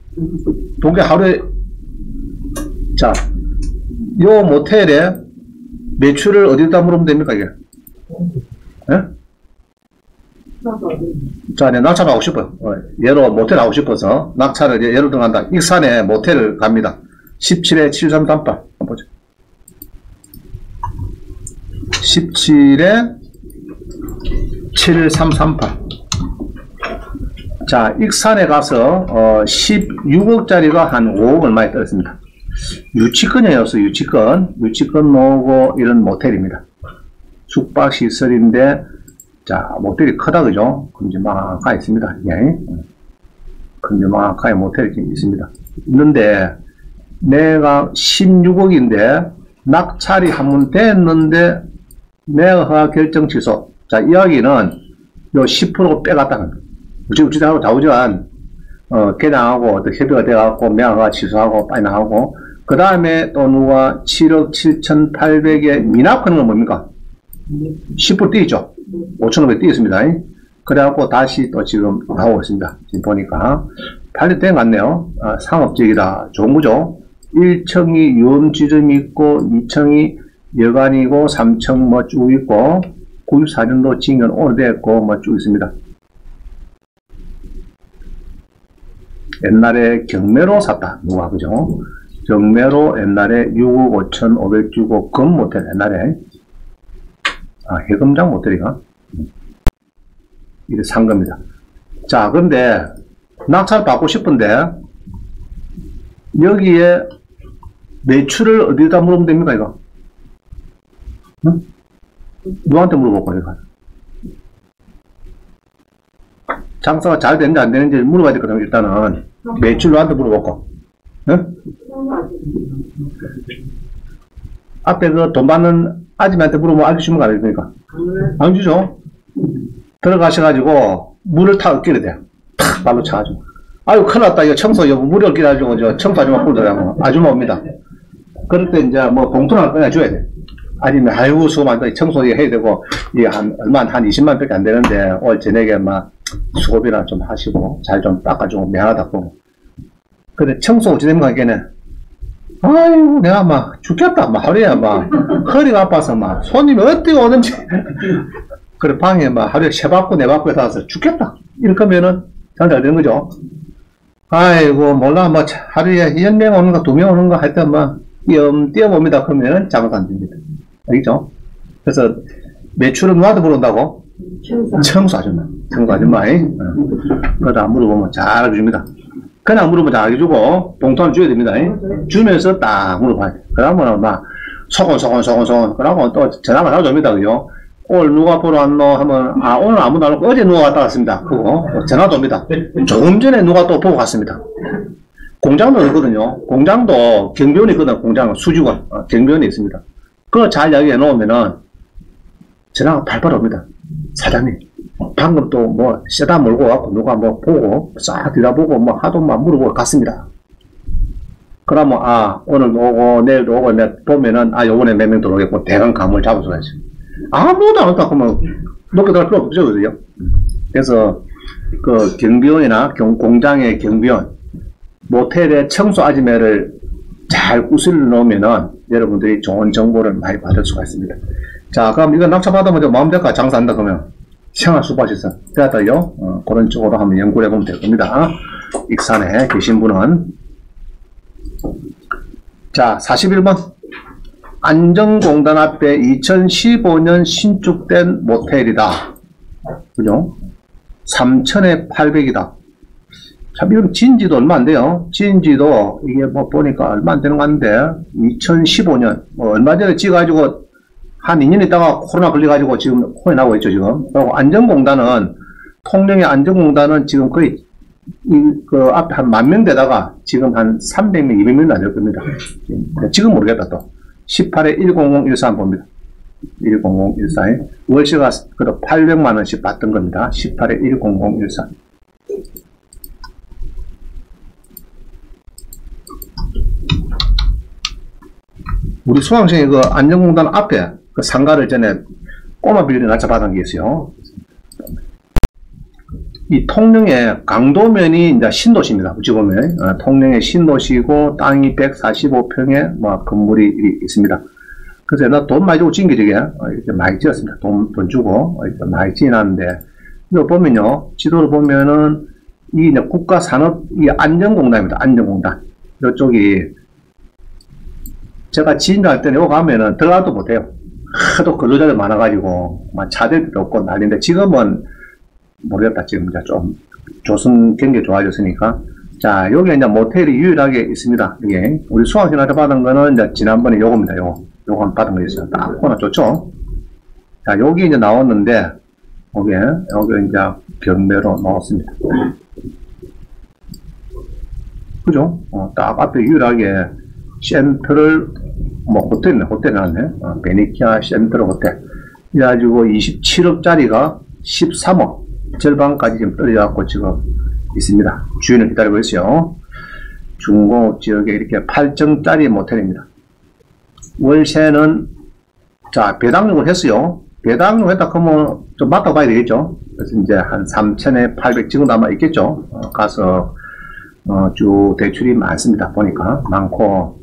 동계 하루에, 자, 요 모텔에 매출을 어디다 물으면 됩니까, 이게? 예? 자, 내가 낙차 가고 싶어요. 예로 모텔 가고 싶어서, 낙차를 예로 들어간다. 익산에 모텔을 갑니다. 17에 7338. 한번 보죠. 17에 7338. 자, 익산에 가서, 16억짜리가 한 5억 얼마에 떨어졌습니다. 유치권이었어, 유치권. 유치권 놓고 이런 모텔입니다. 숙박시설인데, 자, 모텔이 크다, 그죠? 금지막하에 있습니다. 예. 금지막하에 모텔이 지금 있습니다. 있는데, 내가 16억인데, 낙찰이 한 번 됐는데, 매각 결정 취소. 자, 이야기는 요 10% 빼갔다는 거예요. 우찌우찌하고 좌우지간, 개량하고, 또 협의가 돼갖고, 매각가 취소하고, 빨리 나가고, 그 다음에 또 누가 7억 7,800에 미납하는 건 뭡니까? 10% 뛰죠? 5,500 뛰었습니다. 그래갖고 다시 또 지금 나오고 있습니다. 지금 보니까. 팔렸된 것 같네요. 상업지역이다. 좋은 거죠? 1층이 유흥지점이 있고, 2층이 여관이고, 3층 뭐 쭉 있고, 94년도 징은 오래됐고, 뭐 쭉 있습니다. 옛날에 경매로 샀다. 누가, 그죠? 경매로 옛날에 6억 5,500 주고, 금모텔 옛날에. 해금장 모텔이가? 이래 산 겁니다. 자, 근데, 낙찰 받고 싶은데, 여기에 매출을 어디다 물으면 됩니까, 이거? 응? 누구한테 물어볼까, 이거? 장사가 잘 되는지 안 되는지 물어봐야 되거든요, 일단은. 매출 누구한테 물어볼까? 응? 앞에 그 돈 받는 아줌마한테 물어보면 알려주면 안 됩니까? 안 주죠? 들어가셔가지고, 물을 타 엎기게 돼. 탁, 발로 차가지고. 아유, 큰일 났다. 이거 청소, 여보, 물을 엎기가지고, 청소 아줌마 불더라고. 아줌마 옵니다. 그럴 때 이제 뭐 봉투나 꺼내줘야 돼. 아니면, 아이고, 수고 많다. 청소 해야 되고, 이게 한 20만 밖에 안 되는데, 오늘 저녁에 막 수고비나 좀 하시고, 잘 좀 닦아주고, 미안하다고. 근데 청소 어찌 되면 관계는, 아이고, 내가 막 죽겠다. 막 하루에 막 허리가 아파서 막 손님이 어떻게 오는지. 그래, 방에 막 하루에 3바퀴, 4바퀴 닿아서 죽겠다. 이럴 거면은 잘 되는 거죠. 아이고, 몰라. 뭐 하루에 1명 오는가 2명 오는가 하여튼 막 뛰어봅니다. 그러면은 잘못 안 됩니다. 알겠죠? 그래서 매출은 누구한테 물어본다고? 청소 아줌마. 청소 아줌마. 그러다 물어보면 잘 알려줍니다. 그냥 물어보면 잘 알려주고, 봉투는 줘야 됩니다. 주면서 딱 물어봐야 돼. 그러면 막, 소곤. 그러고 또 전화가 나와줍니다. 그죠? 오늘 누가 보러 왔노? 하면, 오늘 아무도 안 오고, 어제 누가 왔다 갔습니다. 그거, 전화도 옵니다. 조금 전에 누가 또 보고 갔습니다. 공장도 있거든요. 공장도 경비원이 있거든, 공장은. 수직원, 경비원이 있습니다. 그거 잘 이야기해 놓으면은, 전화가 발발 옵니다. 사장님. 방금 또 뭐 세다 몰고 와고 누가 뭐 보고 싹 들여다보고 뭐 하도 막 물어보고 갔습니다. 그러면 오늘 오고 내일 오고 보면은 요번에 몇 명 들어오겠고 대강 감을 잡아줘야지. 아무도 안 왔다 그러면 높게 들어갈 필요 없죠, 그죠? 그래서 그 경비원이나 공장의 경비원, 모텔의 청소 아줌매를 잘 구슬러 놓으면은 여러분들이 좋은 정보를 많이 받을 수가 있습니다. 자, 그럼 이거 낙찰 받으면 마음대로 장사한다 그러면 생활 수고하셨어. 되었다요? 그런 쪽으로 한번 연구를 해보면 될 겁니다. 익산에 계신 분은. 자, 41번. 안전공단 앞에 2015년 신축된 모텔이다. 그죠? 3,800이다. 참, 이건 진지도 얼마 안 돼요. 진지도 이게 뭐 보니까 얼마 안 되는 거 같은데, 2015년, 뭐 얼마 전에 찍어가지고 한 2년 있다가 코로나 걸려가지고 지금 코에 나오고 있죠, 지금. 그리고 안전공단은, 통영의 안전공단은 지금 거의 그 앞에 한 10,000명대다가 지금 한 300명, 200명 안 될 겁니다. 지금 모르겠다 또. 18에 10013 봅니다. 10014에 월세가 그래도 800만원씩 받던 겁니다. 18에 10013. 우리 수강생이 그 안전공단 앞에 그 상가를 전에 꼬마 빌딩 낙찰받은 게 있어요. 이 통영의 강도면이 이제 신도시입니다. 어찌 보면 통영의 신도시고 땅이 145평에 뭐 건물이 있습니다. 그래서 나 돈 많이 주고 지은 게 저게 이렇게 많이 지었습니다. 돈 주고 이렇게 많이 지어놨는데 이거 보면요, 지도를 보면은 이 이제 국가산업 이 안전공단입니다. 안전공단 이쪽이 제가 지인들 할 때는 여기 가면은 들어가도 못해요. 하도 근로자들 많아가지고 막 차들도 없고 난리인데 지금은 모르겠다. 지금 이제 좀 조선 경기 좋아졌으니까. 자, 여기 이제 모텔이 유일하게 있습니다. 이게 우리 수강생한테 받은 거는 이제 지난번에 요겁니다. 요거 한 받은 거 있어요. 딱 하나 좋죠. 자, 여기 이제 나왔는데 여기 이제 경매로 나왔습니다. 그죠? 딱 앞에 유일하게 센트럴 뭐 호텔이네. 호텔 나왔네. 베니키아 센트럴 호텔. 그래가지고 27억짜리가 13억. 절반까지 지금 떨어져갖고 지금 있습니다. 주인을 기다리고 있어요. 중고 지역에 이렇게 8층짜리 모텔입니다. 월세는, 자, 배당록을 했어요. 배당록 했다 그러면 좀 맞다 봐야 되겠죠. 그래서 이제 한 3,800 지금 아마 있겠죠. 가서, 쭉 대출이 많습니다. 보니까. 많고.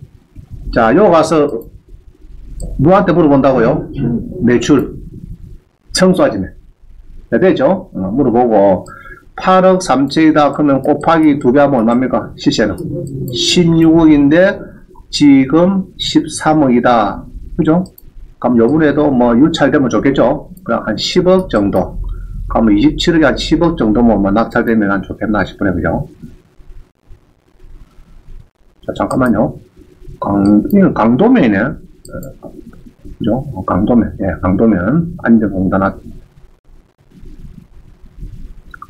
자, 요 가서 누구한테 물어본다고요? 매출. 청소하지네. 네, 되죠? 물어보고 8억 3천이다 그러면 곱하기 2배 하면 얼마입니까? 시세는 16억인데 지금 13억이다. 그죠? 그럼 요번에도 뭐 유찰되면 좋겠죠? 그냥 한 10억 정도. 그러면 27억에 한 10억 정도면 뭐 낙찰되면 한 좋겠나 싶으네. 그죠? 자, 잠깐만요. 이건 강도면이네. 그죠? 강도면. 예, 강도면. 안전공단 앞.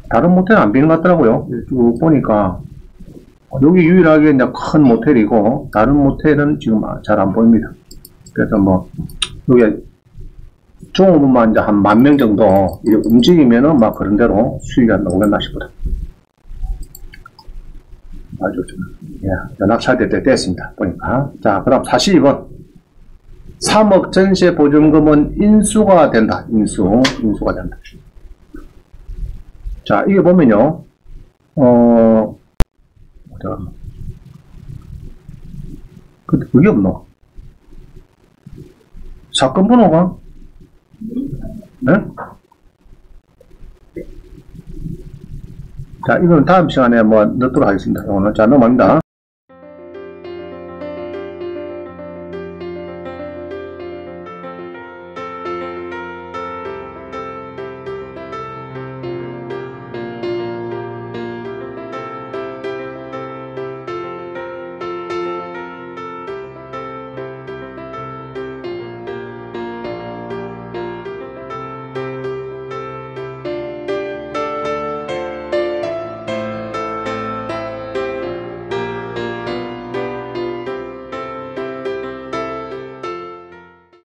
다른 모텔은 안 비는 것 같더라고요. 쭉 보니까 여기 유일하게 이제 큰 모텔이고 다른 모텔은 지금 잘 안 보입니다. 그래서 뭐 여기 종업원만 이제 한 10,000명 정도 이렇게 움직이면은 막 그런 대로 수익이 안 나오겠나 싶다. 아주 좀 낙찰될 때 됐습니다. 보니까. 자, 그럼 42번 3억 전세 보증금은 인수가 된다. 인수가 된다. 자, 이게 보면요, 그게 없노? 사건 번호가? 네? 자, 이건 다음 시간에 뭐 넣도록 하겠습니다. 오늘 자, 넘어갑니다.